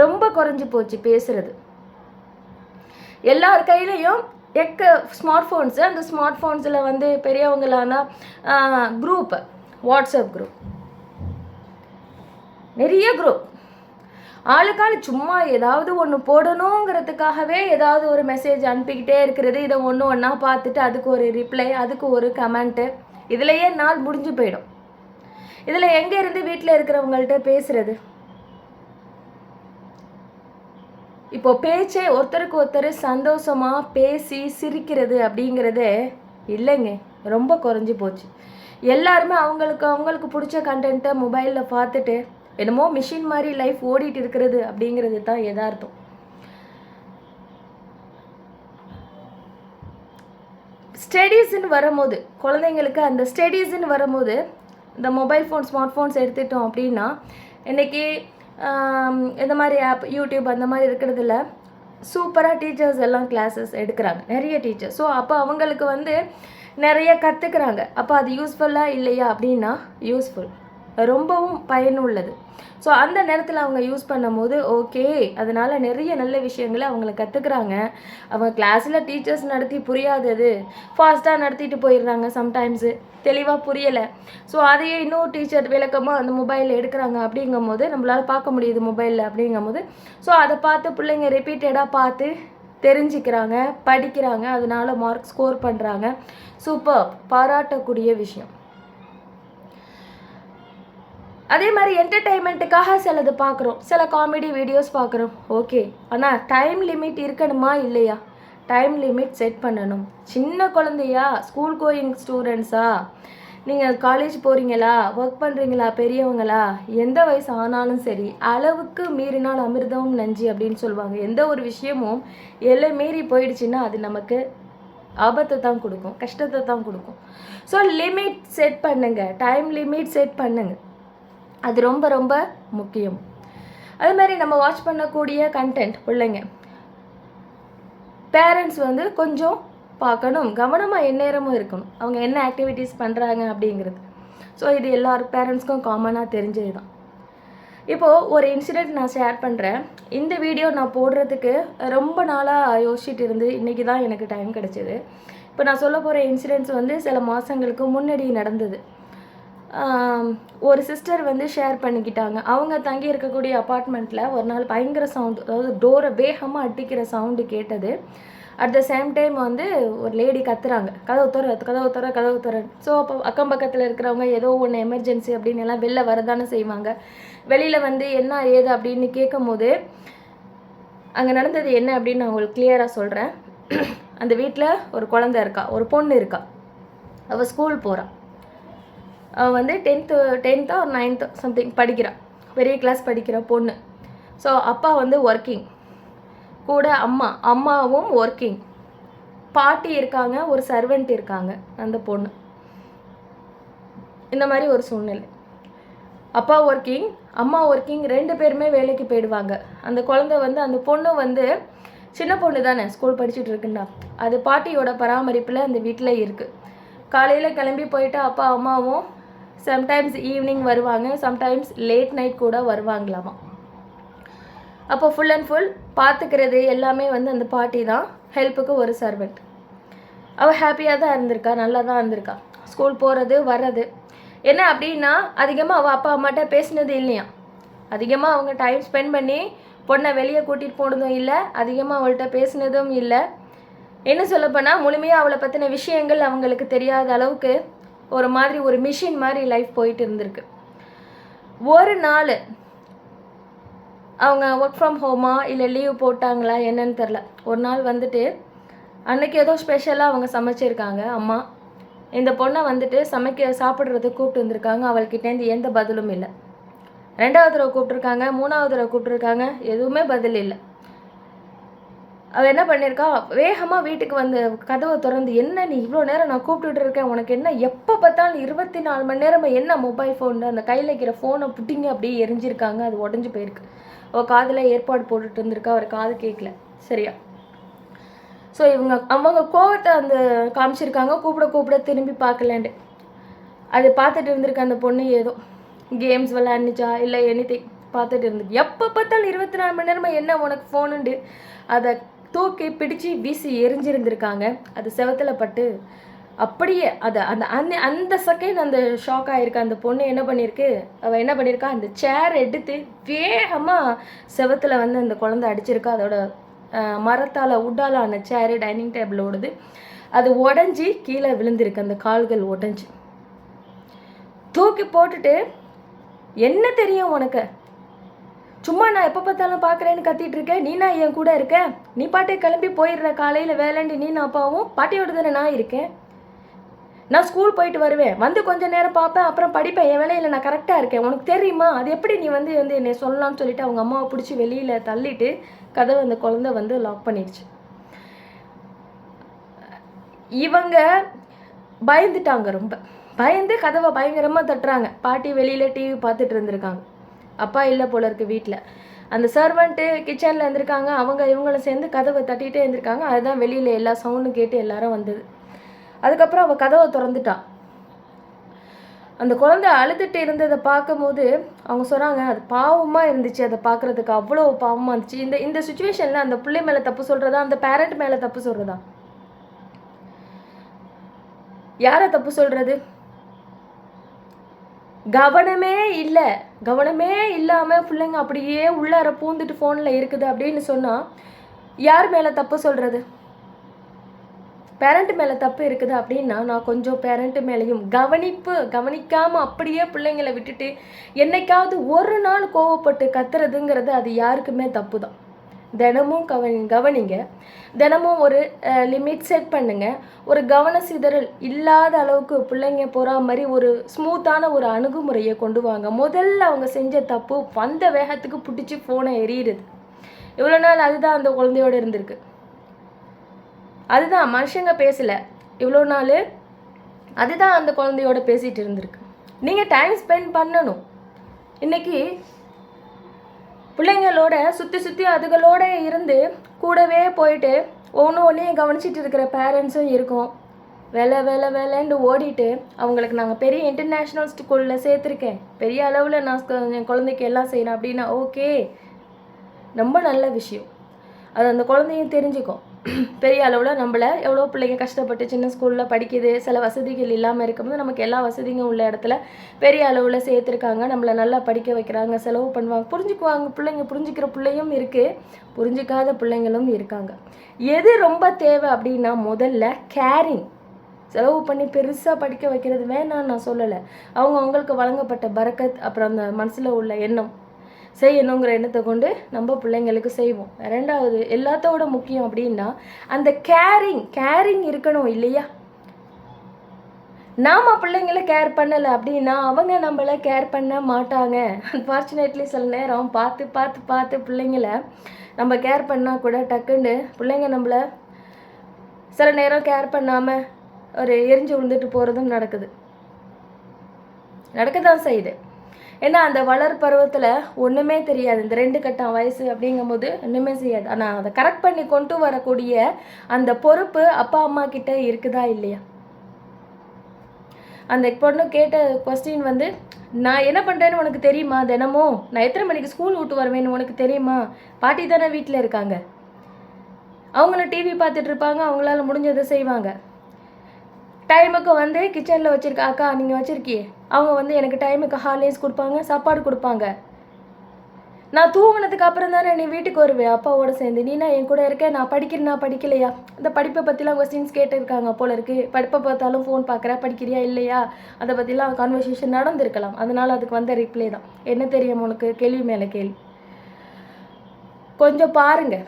ரொம்ப குறைஞ்சி போச்சு பேசுகிறது. எல்லார் கையிலையும் ஸ்மார்ட் ஃபோன்ஸு. அந்த ஸ்மார்ட் ஃபோன்ஸில் வந்து பெரியவங்களானா குரூப், வாட்ஸ்அப் குரூப், நிறைய குரூப், ஆளுக்காள் சும்மா ஏதாவது ஒன்று போடணுங்கிறதுக்காகவே ஏதாவது ஒரு மெசேஜ் அனுப்பிக்கிட்டே இருக்கிறது. இதை ஒன்று ஒன்றா பார்த்துட்டு அதுக்கு ஒரு ரிப்ளை, அதுக்கு ஒரு கமெண்ட்டு, இதுலையே நாள் முடிஞ்சு போயிடும். இதில் எங்கே இருந்து வீட்டில் இருக்கிறவங்கள்ட்ட பேசுகிறது? இப்போ பேச்சே ஒருத்தருக்கு ஒருத்தர் சந்தோஷமாக பேசி சிரிக்கிறது அப்படிங்கிறது இல்லைங்க, ரொம்ப குறைஞ்சி போச்சு. எல்லாருமே அவங்களுக்கு பிடிச்ச கண்டென்ட்டை மொபைலில் பார்த்துட்டு என்னமோ மிஷின் மாதிரி லைஃப் ஓடிட்டு இருக்கிறது அப்படிங்கிறது தான் யதார்த்தம். ஸ்டடீஸ்ன்னு வரும்போது, குழந்தைங்களுக்கு அந்த ஸ்டடீஸ்ன்னு வரும்போது இந்த மொபைல் ஃபோன், ஸ்மார்ட் ஃபோன்ஸ் எடுத்துட்டோம் அப்படின்னா, இன்றைக்கி இந்த மாதிரி ஆப், யூடியூப் அந்த மாதிரி இருக்கிறதுல சூப்பராக டீச்சர்ஸ் எல்லாம் கிளாஸஸ் எடுக்கிறாங்க, நிறைய டீச்சர்ஸ். ஸோ அப்போ அவங்களுக்கு வந்து நிறைய கற்றுக்குறாங்க. அப்போ அது யூஸ்ஃபுல்லாக இல்லையா அப்படின்னா யூஸ்ஃபுல், ரொம்பவும் பயனுள்ளது. ஸோ அந்த நேரத்தில் அவங்க யூஸ் பண்ணும்போது ஓகே, அதனால் நிறைய நல்ல விஷயங்களை அவங்கள கற்றுக்குறாங்க. அவங்க கிளாஸில் டீச்சர்ஸ் நடத்தி புரியாதது ஃபாஸ்ட்டாக நடத்திட்டு போயிடுறாங்க, சம்டைம்ஸு தெளிவாக புரியலை. ஸோ அதையே இன்னொரு டீச்சர் விளக்கமாக அந்த மொபைலில் எடுக்கிறாங்க. அப்படிங்கும்போது நம்மளால் பார்க்க முடியுது மொபைலில். அப்படிங்கும்போது ஸோ அதை பார்த்து பிள்ளைங்க ரிப்பீட்டடாக பார்த்து தெரிஞ்சுக்கிறாங்க, படிக்கிறாங்க, அதனால மார்க் ஸ்கோர் பண்ணுறாங்க. சூப்பர், பாராட்டக்கூடிய விஷயம். அதே மாதிரி என்டர்டெயின்மெண்ட்டுக்காக சிலது பார்க்குறோம், சில காமெடி வீடியோஸ் பார்க்குறோம், ஓகே. ஆனால் டைம் லிமிட் இருக்கணுமா இல்லையா? டைம் லிமிட் செட் பண்ணணும். சின்ன குழந்தையா, ஸ்கூல் கோயிங் ஸ்டூடெண்ட்ஸா, நீங்கள் காலேஜ் போகிறீங்களா, ஒர்க் பண்ணுறீங்களா, பெரியவங்களா, எந்த வயசு ஆனாலும் சரி, அளவுக்கு மீறினால் அமிர்தம் நஞ்சு அப்படின்னு சொல்லுவாங்க. எந்த ஒரு விஷயமும் எல்லை மீறி போயிடுச்சுன்னா அது நமக்கு ஆபத்தை தான் கொடுக்கும், கஷ்டத்தை தான் கொடுக்கும். ஸோ லிமிட் செட் பண்ணுங்கள், டைம் லிமிட் செட் பண்ணுங்கள், அது ரொம்ப ரொம்ப முக்கியம். அது மாதிரி நம்ம வாட்ச் பண்ணக்கூடிய கண்டென்ட் பிள்ளைங்க, பேரண்ட்ஸ் வந்து கொஞ்சம் பார்க்கணும், கவனமாக எந்நேரமும் இருக்கணும், அவங்க என்ன ஆக்டிவிட்டீஸ் பண்ணுறாங்க அப்படிங்கிறது. ஸோ இது எல்லார் பேரண்ட்ஸ்க்கும் காமனாக தெரிஞ்சது தான். இப்போது ஒரு இன்சிடெண்ட் நான் ஷேர் பண்ணுறேன். இந்த வீடியோ நான் போடுறதுக்கு ரொம்ப நாளாக யோசிச்சுட்டு இருந்து இன்றைக்கி தான் எனக்கு டைம் கிடச்சிது. இப்போ நான் சொல்ல போகிற இன்சிடெண்ட்ஸ் வந்து சில மாதங்களுக்கு முன்னாடி நடந்தது. ஒரு சிஸ்டர் வந்து ஷேர் பண்ணிக்கிட்டாங்க. அவங்க தங்கி இருக்கக்கூடிய அப்பார்ட்மெண்ட்டில் ஒரு நாள் பயங்கர சவுண்டு, அதாவது டோரை வேகமாக அடிக்கிற சவுண்டு கேட்டது. அட் த சேம் டைம் வந்து ஒரு லேடி கத்துறாங்க, கதவு தர கதவு தர கதவு தர. ஸோ அப்போ அக்கம் பக்கத்தில் இருக்கிறவங்க ஏதோ ஒன்று எமர்ஜென்சி அப்படின்னு எல்லாம் வெளில வரதானே செய்வாங்க. வெளியில் வந்து என்ன ஏது அப்படின்னு கேட்கும் போது அங்கே நடந்தது என்ன அப்படின்னு நான் உங்களுக்கு கிளியராக சொல்கிறேன். அந்த வீட்டில் ஒரு குழந்தை இருக்கா, ஒரு பொண்ணு இருக்கா. அவள் ஸ்கூல் போகிறாள். அவள் வந்து 10th or 9th சம்திங் படிக்கிறாள். பெரிய கிளாஸ் படிக்கிற பொண்ணு. ஸோ அப்பா வந்து ஒர்க்கிங், கூட அம்மாவும் ஒர்க்கிங், பாட்டி இருக்காங்க, ஒரு சர்வெண்ட் இருக்காங்க. அந்த பொண்ணு இந்த மாதிரி ஒரு சூழ்நிலை. அப்பா ஒர்க்கிங், அம்மா ஒர்க்கிங், 2 பேருமே வேலைக்கு போயிடுவாங்க. அந்த குழந்தை வந்து, அந்த பொண்ணு வந்து சின்ன பொண்ணு தானே, ஸ்கூல் படிச்சுட்டு இருக்குன்னா, அது பாட்டியோட பராமரிப்பில் அந்த வீட்டில் இருக்குது. காலையில் கிளம்பி போயிட்டு அப்பா அம்மாவும் சம்டைம்ஸ் ஈவினிங் வருவாங்க, சம்டைம்ஸ் லேட் நைட் கூட வருவாங்களாமா. அப்போ ஃபுல் அண்ட் ஃபுல் பார்த்துக்கிறது எல்லாமே வந்து அந்த பாட்டி தான், ஹெல்ப்புக்கு ஒரு சர்வெண்ட். அவள் ஹாப்பியாக தான் இருந்திருக்கா, நல்லா தான் இருந்திருக்கா. ஸ்கூல் போகிறது வர்றது. என்ன அப்படின்னா, அதிகமாக அவள் அப்பா அம்மாட்ட பேசினது இல்லையா, அதிகமாக அவங்க டைம் ஸ்பெண்ட் பண்ணி பொண்ணை வெளியே கூட்டிகிட்டு போனதும் இல்லை, அதிகமாக அவள்கிட்ட பேசினதும் இல்லை. என்ன சொல்லப்போனால் முழுமையாக அவளை பற்றின விஷயங்கள் அவங்களுக்கு தெரியாத அளவுக்கு ஒரு மாதிரி ஒரு மிஷின் மாதிரி லைஃப் போயிட்டு இருந்திருக்கு. ஒரு நாள் அவங்க ஒர்க் ஃப்ரம் ஹோமா இல்லை லீவ் போட்டாங்களா என்னன்னு தெரில. ஒரு நாள் வந்துட்டு அன்றைக்கி ஏதோ ஸ்பெஷலாக அவங்க சமைச்சிருக்காங்க அம்மா. இந்த பொண்ணை வந்துட்டு சாப்பிட்றதுக்கு கூப்பிட்டு வந்திருக்காங்க. அவள்கிட்டேருந்து எந்த பதிலும் இல்லை. 2வது தடவை கூப்பிட்ருக்காங்க, 3வது தடவை கூப்பிட்ருக்காங்க, எதுவுமே பதில் இல்லை. அவள் என்ன பண்ணியிருக்கா, வேகமாக வீட்டுக்கு வந்து கதவை திறந்து, என்ன நீ இவ்வளோ நேரம் நான் கூப்பிட்டுட்டு இருக்கேன், உனக்கு என்ன, எப்போ பார்த்தாலும் 24 மணி நேரமாக என்ன மொபைல் ஃபோன், அந்த கையில் வைக்கிற ஃபோனை புட்டிங்க அப்படியே எரிஞ்சிருக்காங்க. அது உடஞ்சி போயிருக்கு. அவள் காதில் ஏற்பாடு போட்டுட்டு இருந்திருக்கா, அவர் காது கேட்கல சரியா. ஸோ அவங்க கோவத்தை அந்த காமிச்சிருக்காங்க, கூப்பிட திரும்பி பார்க்கலன்ட்டு. அது பார்த்துட்டு இருந்திருக்க அந்த பொண்ணு ஏதோ கேம்ஸ் விளையாண்டுச்சா இல்லை எனிதிங் பார்த்துட்டு இருந்துச்சு. எப்போ பார்த்தாலும் 24 மணி நேரமாக என்ன உனக்கு ஃபோனுண்டு அதை தூக்கி பிடிச்சி வீசி எரிஞ்சிருந்திருக்காங்க. அது செவத்தில் பட்டு அப்படியே அதை அந்த செகண்ட் அந்த ஷாக் ஆகிருக்க அந்த பொண்ணு என்ன பண்ணியிருக்கு, அவள் என்ன பண்ணியிருக்கா, அந்த சேர் எடுத்து வேகமாக செவத்தில் வந்து அந்த குழந்தை அடிச்சிருக்கா. அதோட மரத்தால் உட்டால் ஆன சேரு டைனிங் டேபிளோடது, அது உடஞ்சி கீழே விழுந்திருக்கு. அந்த கால்கள் உடஞ்சி தூக்கி போட்டுட்டு, என்ன தெரியும் உனக்கு, சும்மா நான் எப்போ பார்த்தாலும் பார்க்குறேன்னு கத்திட்டு இருக்கேன், நீ நான் என் கூட இருக்க, நீ பாட்டே கிளம்பி போயிடுற காலையில் வேலைண்டு, நீ நான் அப்பாவும் பாட்டியோட தானே நான் இருக்கேன். நான் ஸ்கூல் போயிட்டு வருவேன், வந்து கொஞ்சம் நேரம் பார்ப்பேன், அப்புறம் படிப்பேன், என் வேலையில் நான் கரெக்டாக இருக்கேன், உனக்கு தெரியுமா, அது எப்படி நீ வந்து என்னை சொல்லலாம்னு சொல்லிட்டு அவங்க அம்மாவை பிடிச்சி வெளியில் தள்ளிட்டு கதவை அந்த குழந்தை வந்து லாக் பண்ணிடுச்சு. இவங்க பயந்துட்டாங்க, ரொம்ப பயந்து கதவை பயங்கரமாக தட்டுறாங்க. பாட்டி வெளியில் டிவி பார்த்துட்டு இருந்திருக்காங்க. அப்பா இல்லை போல இருக்கு வீட்டில். அந்த சர்வெண்ட்டு கிச்சனில் இருந்திருக்காங்க. இவங்களும் சேர்ந்து கதவை தட்டிகிட்டே இருந்திருக்காங்க. அதுதான் வெளியில் எல்லா சவுண்டும் கேட்டு எல்லாரும் வந்தது. அதுக்கப்புறம் அவள் கதவை திறந்துட்டான். அந்த குழந்தை அழுதுட்டு இருந்ததை பார்க்கும்போது அவங்க சொல்கிறாங்க, அது பாவமாக இருந்துச்சு, அதை பார்க்குறதுக்கு அவ்வளோ பாவமாக இருந்துச்சு. இந்த சுச்சுவேஷனில் அந்த பிள்ளை மேலே தப்பு சொல்கிறதா, அந்த பேரண்ட் மேலே தப்பு சொல்கிறதா, யாரை தப்பு சொல்கிறது? கவனமே இல்லாமல் பிள்ளைங்க அப்படியே உள்ளார பூந்துட்டு ஃபோனில் இருக்குது அப்படின்னு சொன்னால் யார் மேலே தப்பு சொல்கிறது? பேரண்ட் மேலே தப்பு இருக்குது அப்படின்னா நான் கொஞ்சம் பேரண்ட் மேலேயும் கவனிக்காமல் அப்படியே பிள்ளைங்களை விட்டுட்டு என்னைக்காவது ஒரு நாள் கோவப்பட்டு கத்துறதுங்கிறது அது யாருக்குமே தப்பு தான். தினமும் கவனிங்க, தினமும் ஒரு லிமிட் செட் பண்ணுங்க. ஒரு கவன சிதறல் இல்லாத அளவுக்கு பிள்ளைங்க போகிற மாதிரி ஒரு ஸ்மூத்தான ஒரு அணுகுமுறையை கொண்டு வாங்க. முதல்ல அவங்க செஞ்ச தப்பு வந்த வேகத்துக்கு பிடிச்சி ஃபோனை எறிகிறது. இவ்வளோ நாள் அதுதான் அந்த குழந்தையோடு இருந்திருக்கு. அதுதான் மனுஷங்க பேசலை இவ்வளோ நாள், அதுதான் அந்த குழந்தையோட பேசிகிட்டு இருந்திருக்கு. நீங்கள் டைம் ஸ்பெண்ட் பண்ணணும். இன்றைக்கி பிள்ளைங்களோட சுற்றி அதுகளோட இருந்து கூடவே போயிட்டு ஒன்றையும் கவனிச்சிட்டு இருக்கிற பேரண்ட்ஸும் இருக்கும். வேலைன்னு ஓடிட்டு அவங்களுக்கு நாங்கள் பெரிய இன்டர்நேஷ்னல் ஸ்கூலில் சேர்த்துருக்கேன், பெரிய அளவில் நான் என் குழந்தைக்கு எல்லாம் செய்கிறேன் அப்படின்னா ஓகே, ரொம்ப நல்ல விஷயம். அது அந்த குழந்தையும் தெரிஞ்சுக்கும். பெரிய அளவில் நம்மளை எவ்வளோ பிள்ளைங்க கஷ்டப்பட்டு சின்ன ஸ்கூலில் படிக்குது, சில வசதிகள் இல்லாமல் இருக்கும்போது நமக்கு எல்லா வசதியும் உள்ள இடத்துல பெரிய அளவில் சேர்த்துருக்காங்க, நம்மளை நல்லா படிக்க வைக்கிறாங்க, செலவு பண்ணுவாங்க, புரிஞ்சுக்குவாங்க. பிள்ளைங்க புரிஞ்சுக்கிற பிள்ளையும் இருக்குது, புரிஞ்சிக்காத பிள்ளைங்களும் இருக்காங்க. எது ரொம்ப தேவை அப்படின்னா முதல்ல கேரிங். செலவு பண்ணி பெருசாக படிக்க வைக்கிறது வேணான்னு நான் சொல்லலை. அவங்களுக்கு வழங்கப்பட்ட பரக்கத், அப்புறம் அந்த மனசில் உள்ள எண்ணம், செய்யணுங்கிற எண்ணத்தை கொண்டு நம்ம பிள்ளைங்களுக்கு செய்வோம். ரெண்டாவது எல்லாத்தோட முக்கியம் அப்படின்னா அந்த கேரிங் இருக்கணும் இல்லையா? நாம் பிள்ளைங்களை கேர் பண்ணலை அப்படின்னா அவங்க நம்மளை கேர் பண்ண மாட்டாங்க. அன்ஃபார்ச்சுனேட்லி சில நேரம் பார்த்து பிள்ளைங்களை நம்ம கேர் பண்ணால் கூட டக்குன்னு பிள்ளைங்க நம்மளை சில நேரம் கேர் பண்ணாமல் ஒரு எரிஞ்சு விழுந்துட்டு போகிறதும் நடக்க தான் செய்யுது. ஏன்னா அந்த வளர் பருவத்தில் ஒன்றுமே தெரியாது, இந்த 2 கட்டம் வயசு அப்படிங்கும் போது ஒன்றுமே செய்யாது. ஆனால் அதை கரெக்ட் பண்ணி கொண்டு வரக்கூடிய அந்த பொறுப்பு அப்பா அம்மா கிட்ட இருக்குதா இல்லையா? அந்த பொண்ணு கேட்ட கொஸ்டின் வந்து, நான் என்ன பண்ணுறேன்னு உனக்கு தெரியுமா? தினமும் நான் எத்தனை மணிக்கு ஸ்கூல் விட்டு வருவேன்னு உனக்கு தெரியுமா? பாட்டி தானே வீட்டில் இருக்காங்க, அவங்கள டிவி பார்த்துட்டு இருப்பாங்க, அவங்களால முடிஞ்சதை செய்வாங்க. டைமுக்கு வந்து கிச்சனில் வச்சுருக்க அக்கா நீங்கள் வச்சுருக்கியே, அவங்க வந்து எனக்கு டைமுக்கு ஹார்லிக்ஸ் கொடுப்பாங்க, சாப்பாடு கொடுப்பாங்க. நான் தூங்கினதுக்கு அப்புறம் தானே நீ வீட்டுக்கு வருவேன் அப்பாவோட சேர்ந்து. நீனா என் கூட இருக்க, நான் படிக்கலையா? இந்த படிப்பை பற்றிலாம் கொஸ்டின்ஸ் கேட்டிருக்காங்க போல இருக்குது. படிப்பை பார்த்தாலும் ஃபோன் பார்க்குற, படிக்கிறியா இல்லையா, அதை பற்றிலாம் கான்வர்சேஷன் நடந்திருக்கலாம். அதனால் அதுக்கு வந்த ரிப்ளை தான், என்ன தெரியும் உனக்கு, கேள்வி மேலே கேள்வி. கொஞ்சம் பாருங்கள்,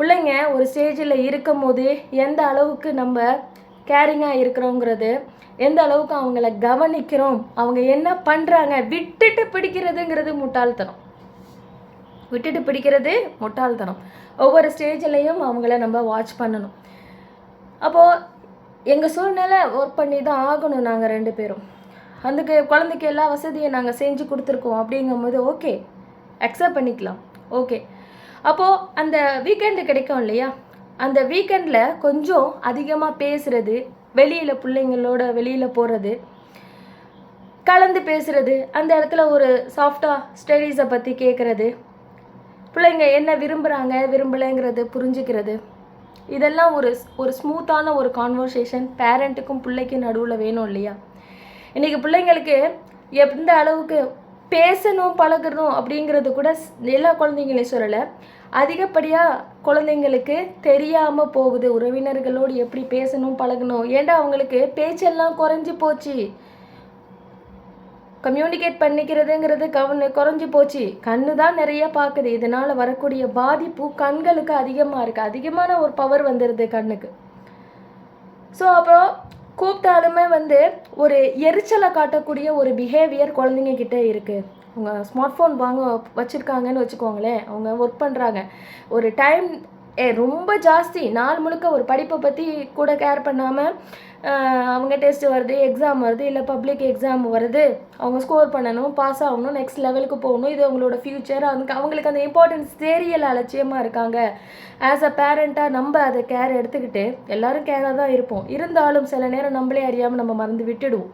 பிள்ளைங்க ஒரு ஸ்டேஜில் இருக்கும் போது எந்த அளவுக்கு நம்ம கேரிங்காக இருக்கிறோங்கிறது, எந்த அளவுக்கு அவங்கள கவனிக்கிறோம், அவங்க என்ன பண்ணுறாங்க. விட்டுட்டு பிடிக்கிறதுங்கிறது முட்டாள்தனம். ஒவ்வொரு ஸ்டேஜ்லேயும் அவங்கள நம்ம வாட்ச் பண்ணணும். அப்போது எங்கள் சூழ்நிலை ஒர்க் பண்ணி தான் ஆகணும். நாங்கள் 2 பேரும் அதுக்கு குழந்தைக்கு எல்லா வசதியும் நாங்கள் செஞ்சு கொடுத்துருக்கோம் அப்படிங்கும்போது ஓகே, அக்செப்ட் பண்ணிக்கலாம். ஓகே, அப்போது அந்த வீக்கெண்டு கிடைக்கும் இல்லையா, அந்த வீக்கெண்டில் கொஞ்சம் அதிகமாக பேசுகிறது, பிள்ளைங்களோட வெளியில் போகிறது, கலந்து பேசுகிறது, அந்த இடத்துல ஒரு சாஃப்டாக ஸ்டடீஸை பற்றி கேட்குறது, பிள்ளைங்க என்ன விரும்பலைங்கிறது புரிஞ்சுக்கிறது, இதெல்லாம் ஒரு ஸ்மூத்தான ஒரு கான்வர்சேஷன் பேரண்ட்டுக்கும் பிள்ளைக்கும் நடுவில் வேணும் இல்லையா? இன்றைக்கி பிள்ளைங்களுக்கு எந்த அளவுக்கு பேசணும் பழகணும் அப்படிங்கிறது கூட எல்லா குழந்தைங்களையும் சொல்லலை, அதிகப்படியாக குழந்தைங்களுக்கு தெரியாமல் போகுது. உறவினர்களோடு எப்படி பேசணும் பழகணும், ஏண்டா அவங்களுக்கு பேச்செல்லாம் குறைஞ்சி போச்சு, கம்யூனிகேட் பண்ணிக்கிறதுங்கிறது குறைஞ்சி போச்சு. கண்ணு தான் நிறைய பார்க்குது. இதனால் வரக்கூடிய பாதிப்பு கண்களுக்கு அதிகமாக இருக்குது. அதிகமான ஒரு பவர் வந்துடுது கண்ணுக்கு. ஸோ அப்புறம் கூப்பிட்டாலுமே வந்து ஒரு எரிச்சலை காட்டக்கூடிய ஒரு பிஹேவியர் குழந்தைங்க கிட்டே இருக்குது. அவங்க ஸ்மார்ட் ஃபோன் வச்சுருக்காங்கன்னு வச்சுக்கோங்களேன், அவங்க ஒர்க் பண்ணுறாங்க, ஒரு டைம் ரொம்ப ஜாஸ்தி, நாள் முழுக்க ஒரு படிப்பை பற்றி கூட கேர் பண்ணாமல் அவங்க டெஸ்ட் வருது, எக்ஸாம் வருது, இல்லை பப்ளிக் எக்ஸாம் வருது, அவங்க ஸ்கோர் பண்ணணும், பாஸ் ஆகணும், நெக்ஸ்ட் லெவலுக்கு போகணும், இது அவங்களோட ஃப்யூச்சர், அவங்களுக்கு அந்த இம்பார்ட்டன்ஸ் தெரியலை, அலட்சியமாக இருக்காங்க. ஆஸ் அ பேரண்ட்டாக நம்ம அதை கேர் எடுத்துக்கிட்டு, எல்லோரும் கேராக தான் இருப்போம், இருந்தாலும் சில நேரம் நம்மளே அறியாமல் நம்ம மறந்து விட்டுடுவோம்.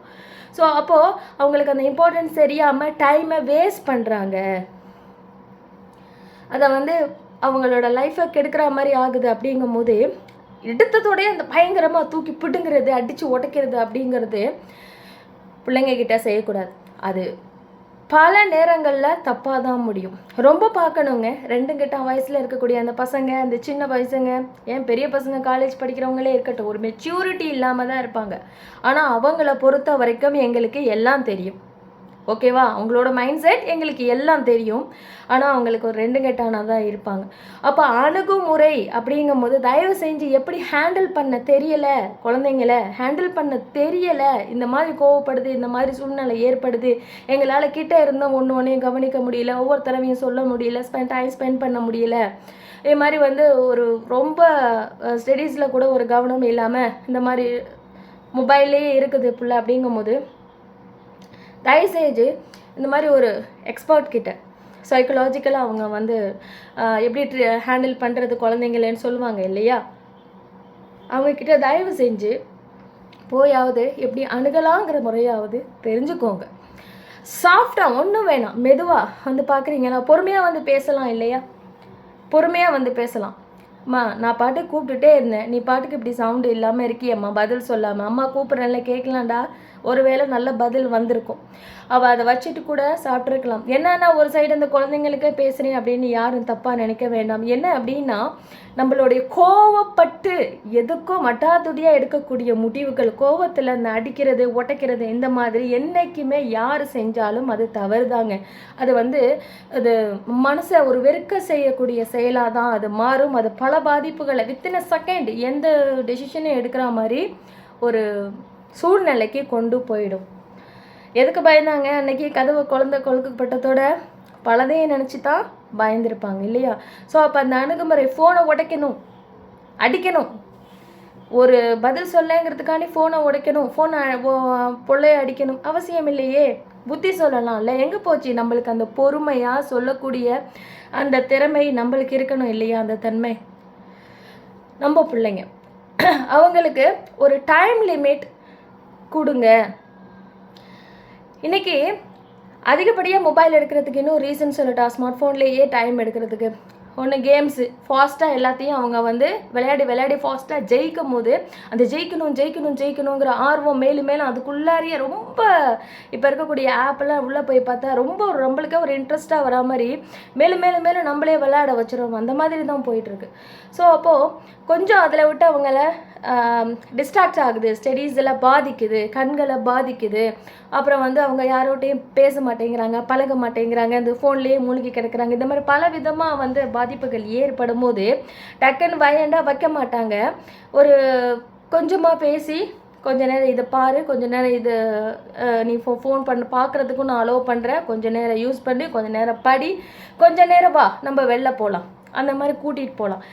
ஸோ அப்போது அவங்களுக்கு அந்த இம்பார்ட்டன்ஸ் தெரியாமல் டைமை வேஸ்ட் பண்ணுறாங்க. அதை வந்து அவங்களோட லைஃப்பை கெடுக்கிற மாதிரி ஆகுது. அப்படிங்கும் போது எடுத்ததோடய அந்த பயங்கரமாக தூக்கி பிடுங்கிறது, அடித்து உடைக்கிறது அப்படிங்கிறது பிள்ளைங்கக்கிட்ட செய்யக்கூடாது. அது பல நேரங்களில் தப்பாக தான் முடியும். ரொம்ப பார்க்கணுங்க, 2 கட்டம் வயசில் இருக்கக்கூடிய அந்த பசங்க, அந்த சின்ன வயசுங்க, ஏன் பெரிய பசங்க காலேஜ் படிக்கிறவங்களே இருக்கட்டும், ஒரு மெச்சூரிட்டி இல்லாமல் தான் இருப்பாங்க. ஆனால் அவங்கள பொறுத்த வரைக்கும் எங்களுக்கு எல்லாம் தெரியும், ஓகேவா? அவங்களோட மைண்ட் செட் எங்களுக்கு எல்லாம் தெரியும். ஆனால் அவங்களுக்கு ஒரு 2 கெட்டானா தான் இருப்பாங்க. அப்போ அணுகுமுறை அப்படிங்கும் போது தயவு செஞ்சு எப்படி ஹேண்டில் பண்ண தெரியலை, குழந்தைங்கள ஹேண்டில் பண்ண தெரியலை, இந்த மாதிரி கோவப்படுது, இந்த மாதிரி சூழ்நிலை ஏற்படுது, எங்களால் கிட்ட இருந்தால் ஒன்றையும் கவனிக்க முடியல, ஒவ்வொரு தடவையும் சொல்ல முடியல, டைம் ஸ்பெண்ட் பண்ண முடியல, இது மாதிரி வந்து ஒரு ரொம்ப ஸ்டடீஸில் கூட ஒரு கவனம் இல்லாமல் இந்த மாதிரி மொபைல்லே இருக்குது பிள்ளை அப்படிங்கும் போது தயவுசெய்து இந்த மாதிரி ஒரு எக்ஸ்பர்ட் கிட்ட சைக்கலாஜிக்கலாக அவங்க வந்து எப்படி ஹேண்டில் பண்ணுறது குழந்தைங்களேன்னு சொல்லுவாங்க இல்லையா, அவங்கக்கிட்ட தயவு செஞ்சு போயாவது எப்படி அணுகலாங்கிற முறையாவது தெரிஞ்சுக்கோங்க. சாஃப்டாக ஒன்றும் வேணாம், மெதுவாக வந்து பார்க்குறீங்களா, பொறுமையாக வந்து பேசலாம் இல்லையா? பொறுமையாக வந்து பேசலாம். அம்மா நான் பாட்டுக்கு கூப்பிட்டுட்டே இருந்தேன், நீ பாட்டுக்கு இப்படி சவுண்டு இல்லாமல் இருக்கியம்மா, பதில் சொல்லாமல். அம்மா கூப்பிட்றேன்ல, கேட்கலாண்டா. ஒருவேளை நல்ல பதில் வந்திருக்கும். அவள் அதை வச்சுட்டு கூட சாப்பிட்ருக்கலாம். என்னன்னா ஒரு சைடு அந்த குழந்தைங்களுக்கே பேசுகிறேன் அப்படின்னு யாரும் தப்பாக நினைக்க வேண்டாம். என்ன அப்படின்னா நம்மளுடைய கோவப்பட்டு எதுக்கும் மட்டாத்துடியாக எடுக்கக்கூடிய முடிவுகள், கோவத்தில் அந்த அடிக்கிறது உடைக்கிறது இந்த மாதிரி என்றைக்குமே யார் செஞ்சாலும் அது தவறுதாங்க. அது அது மனசை ஒரு வெறுக்க செய்யக்கூடிய செயலாக தான் அது மாறும். அது பல பாதிப்புகளை வித்தின் செகண்ட் எந்த டெசிஷனும் எடுக்கிற மாதிரி ஒரு சூழ்நிலைக்கு கொண்டு போயிடும். எதுக்கு பயந்தாங்க அன்னைக்கு கதவு குழந்தை கொழுக்கப்பட்டதோட பலதையும் நினச்சி தான் பயந்துருப்பாங்க இல்லையா? ஸோ அப்போ அந்த அணுகுமுறை ஃபோனை உடைக்கணும், அடிக்கணும், ஒரு பதில் சொல்லுங்கிறதுக்காண்டி ஃபோனை உடைக்கணும், ஃபோனை பொள்ளையை அடிக்கணும் அவசியம் இல்லையே. புத்தி சொல்லலாம்ல. எங்கே போச்சு நம்மளுக்கு அந்த பொறுமையாக சொல்லக்கூடிய அந்த திறமை நம்மளுக்கு இருக்கணும் இல்லையா? அந்த தன்மை நம்ம பிள்ளைங்க அவங்களுக்கு ஒரு டைம் லிமிட் கொடுங்க. இன்றைக்கி அதிகப்படியாக மொபைல் எடுக்கிறதுக்கு இன்னும் ரீசன் சொல்லட்டா? ஸ்மார்ட் ஃபோன்லேயே டைம் எடுக்கிறதுக்கு ஒன்று கேம்ஸு ஃபாஸ்ட்டாக எல்லாத்தையும் அவங்க விளையாடி ஃபாஸ்ட்டாக ஜெயிக்கும் போது அந்த ஜெயிக்கணுங்கிற ஆர்வம் மேலும் அதுக்குள்ளாரியே ரொம்ப இப்போ இருக்கக்கூடிய ஆப்பெல்லாம் உள்ளே போய் பார்த்தா ரொம்ப நம்மளுக்கே ஒரு இன்ட்ரெஸ்ட்டாக வரா மாதிரி மேலும் நம்மளே விளையாட வச்சிடும். அந்த மாதிரி தான் போயிட்டுருக்கு. ஸோ அப்போது கொஞ்சம் அதில் விட்டு அவங்கள டிஸ்ட்ராக்ட் ஆகுது, ஸ்டடீஸ் எல்லாம் பாதிக்குது, கண்களை பாதிக்குது. அப்புறம் அவங்க யாரோட்டையும் பேச மாட்டேங்கிறாங்க, பழக மாட்டேங்கிறாங்க, இந்த ஃபோன்லேயே மூழ்கி கிடக்கிறாங்க. இந்த மாதிரி பல விதமாக பாதிப்புகள் ஏற்படும் போது டக்குன்னு வயண்டாக வைக்க மாட்டாங்க. ஒரு கொஞ்சமாக பேசி கொஞ்ச நேரம் இதை பாரு, கொஞ்ச நேரம் இது நீ ஃபோன் பார்க்குறதுக்கும் நான் அலோவ் பண்ணுறேன், கொஞ்சம் நேரம் யூஸ் பண்ணி கொஞ்சம் நேரம் படி, கொஞ்சம் நேரம் வா நம்ம வெளில போகலாம், அந்த மாதிரி கூட்டிகிட்டு போகலாம்.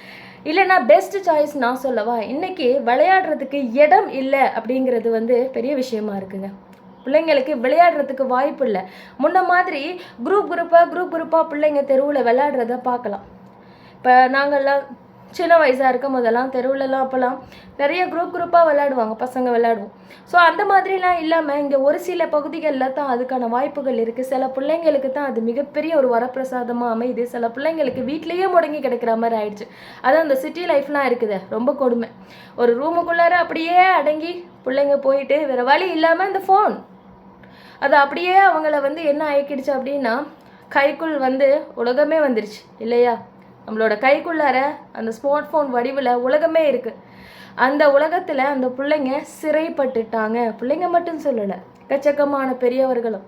இல்லைனா பெஸ்ட் சாய்ஸ் நான் சொல்லவா, இன்றைக்கி விளையாடுறதுக்கு இடம் இல்லை அப்படிங்கிறது பெரிய விஷயமா இருக்குங்க. பிள்ளைங்களுக்கு விளையாடுறதுக்கு வாய்ப்பு இல்லை. முன்ன மாதிரி குரூப்பாக பிள்ளைங்க தெருவில் விளையாடுறத பார்க்கலாம். இப்போ நாங்கள்லாம் சின்ன வயசாக இருக்கும் போதெல்லாம் தெருவிலலாம் அப்போல்லாம் நிறைய குரூப்பாக விளையாடுவாங்க, பசங்க விளையாடுவோம். ஸோ அந்த மாதிரிலாம் இல்லாமல் இங்கே ஒரு சில பகுதிகளில் தான் அதுக்கான வாய்ப்புகள் இருக்குது. சில பிள்ளைங்களுக்கு தான் அது மிகப்பெரிய ஒரு வரப்பிரசாதமாக அமையுது. சில பிள்ளைங்களுக்கு வீட்லேயே முடங்கி கிடைக்கிற மாதிரி ஆயிடுச்சு. அது அந்த சிட்டி லைஃப்லாம் இருக்குது, ரொம்ப கொடுமை. ஒரு ரூமுக்குள்ளார அப்படியே அடங்கி பிள்ளைங்க போயிட்டு வேறு வழி இல்லாமல் இந்த ஃபோன் அது அப்படியே அவங்கள என்ன ஆக்கிடுச்சு அப்படின்னா கைக்குள் உலகமே வந்துருச்சு இல்லையா? நம்மளோட கைக்குள்ளார அந்த ஸ்மார்ட் ஃபோன் வடிவில் உலகமே இருக்குது. அந்த உலகத்தில் அந்த பிள்ளைங்க சிறைப்பட்டுட்டாங்க. பிள்ளைங்க மட்டும் சொல்லலை, எக்கச்சக்கமான பெரியவர்களும்.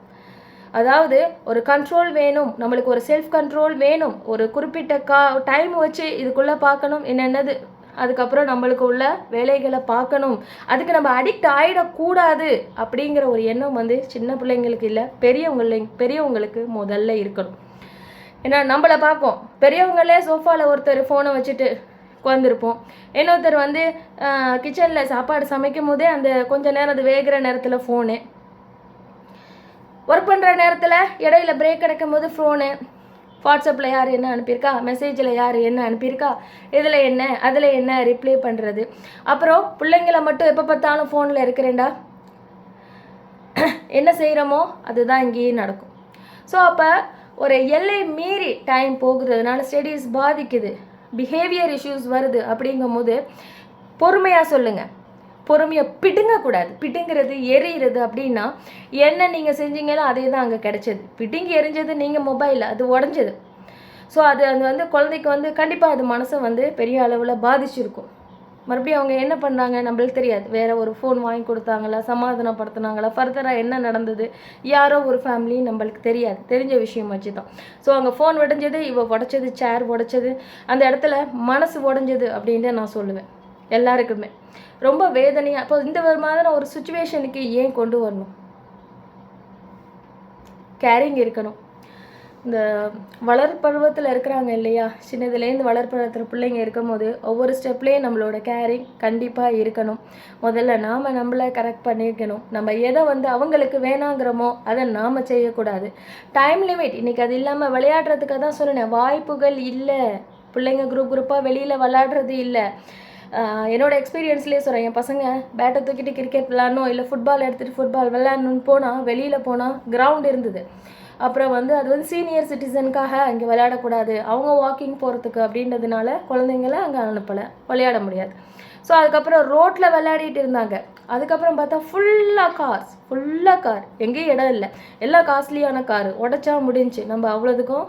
அதாவது ஒரு கண்ட்ரோல் வேணும், நம்மளுக்கு ஒரு செல்ஃப் கண்ட்ரோல் வேணும், ஒரு குறிப்பிட்ட டைம் வச்சு இதுக்குள்ளே பார்க்கணும் என்னென்னது, அதுக்கப்புறம் நம்மளுக்கு உள்ள வேலைகளை பார்க்கணும், அதுக்கு நம்ம அடிக்ட் ஆகிடக்கூடாது அப்படிங்கிற ஒரு எண்ணம் சின்ன பிள்ளைங்களுக்கு இல்லை, பெரியவங்களுக்கு முதல்ல இருக்கணும். ஏன்னா நம்மளை பார்ப்போம், பெரியவங்களே சோஃபாவில் ஒருத்தர் ஃபோனை வச்சுட்டு உட்காந்துருப்போம், இன்னொருத்தர் கிச்சனில் சாப்பாடு சமைக்கும் போதே அந்த கொஞ்ச நேரம் அது வேகிற நேரத்தில் ஃபோனு, ஒர்க் பண்ணுற நேரத்தில் இடையில பிரேக் கிடைக்கும் போது ஃபோனு, வாட்ஸ்அப்பில் யார் என்ன அனுப்பியிருக்கா, மெசேஜில் யார் என்ன அனுப்பியிருக்கா, இதில் என்ன அதில் என்ன ரிப்ளை பண்ணுறது. அப்புறம் பிள்ளைங்களை மட்டும் எப்போ பார்த்தாலும் ஃபோனில் இருக்கிறேன்டா, என்ன செய்கிறோமோ அதுதான் இங்கேயும் நடக்கும். ஸோ அப்போ ஒரு எல்லை மீறி டைம் போகுறதுனால ஸ்டடீஸ் பாதிக்குது, பிஹேவியர் இஷ்யூஸ் வருது. அப்படிங்கும் போது பொறுமையாக சொல்லுங்கள், பொறுமையாக பிடுங்கக்கூடாது. பிடுங்கிறது எரியிறது அப்படின்னா என்ன நீங்கள் செஞ்சீங்களோ அதே தான் அங்கே கிடச்சது. பிடுங்கி எரிஞ்சது நீங்கள் மொபைலில், அது உடஞ்சது. ஸோ அது குழந்தைக்கு கண்டிப்பாக அது மனசை பெரிய அளவில் பாதிச்சிருக்கும். மறுபடியும் அவங்க என்ன பண்ணாங்க நம்மளுக்கு தெரியாது, வேறு ஒரு ஃபோன் வாங்கி கொடுத்தாங்களா, சமாதானப்படுத்தினாங்களா, ஃபர்தராக என்ன நடந்தது, யாரோ ஒரு ஃபேமிலி நம்மளுக்கு தெரியாது, தெரிஞ்ச விஷயம் வச்சு தான். ஸோ அங்கே ஃபோன் உடஞ்சது, உடச்சது, சேர் உடச்சது, அந்த இடத்துல மனசு உடஞ்சது அப்படின்ட்டு நான் சொல்லுவேன். எல்லாருக்குமே ரொம்ப வேதனையாக. அப்போ இந்த மாதிரி ஒரு சுச்சுவேஷனுக்கு ஏன் கொண்டு வரணும்? கேரிங் இருக்கணும். இந்த வளர்ப்பருவத்தில் இருக்கிறாங்க இல்லையா, சின்னதுலேருந்து வளர்ப்பருவத்தில் பிள்ளைங்க இருக்கும் போது ஒவ்வொரு ஸ்டெப்லேயும் நம்மளோட கேரிங் கண்டிப்பாக இருக்கணும். முதல்ல நாம் நம்மளை கரெக்ட் பண்ணியிருக்கணும். நம்ம எதை அவங்களுக்கு வேணாங்கிறோமோ அதை நாம் செய்யக்கூடாது. டைம் லிமிட் இன்றைக்கி அது இல்லாமல் விளையாடுறதுக்காக தான் சொன்னேன், வாய்ப்புகள் இல்லை. பிள்ளைங்க குரூப்பாக வெளியில் விளையாடுறது இல்லை. என்னோட எக்ஸ்பீரியன்ஸ்லேயே சொல்கிறேன், என் பசங்க பேட்டை தூக்கிட்டு கிரிக்கெட் விளாடணும் இல்லை ஃபுட்பால் எடுத்துகிட்டு ஃபுட்பால் விளையாடணுன்னு போனால் வெளியில் போனால் கிரவுண்ட் இருந்தது. அப்புறம் வந்து அது வந்து சீனியர் சிட்டிசனுக்காக அங்கே விளையாடக்கூடாது, அவங்க வாக்கிங் போகிறதுக்கு அப்படின்றதுனால குழந்தைங்கள அங்கே அனுப்பலை, விளையாட முடியாது. ஸோ அதுக்கப்புறம் ரோட்டில் விளையாடிட்டு இருந்தாங்க. அதுக்கப்புறம் பார்த்தா ஃபுல்லாக கார், எங்கேயும் இடம் இல்லை, எல்லாம் காஸ்ட்லியான காரு, உடச்சா முடிஞ்சு நம்ம அவ்வளோதுக்கும்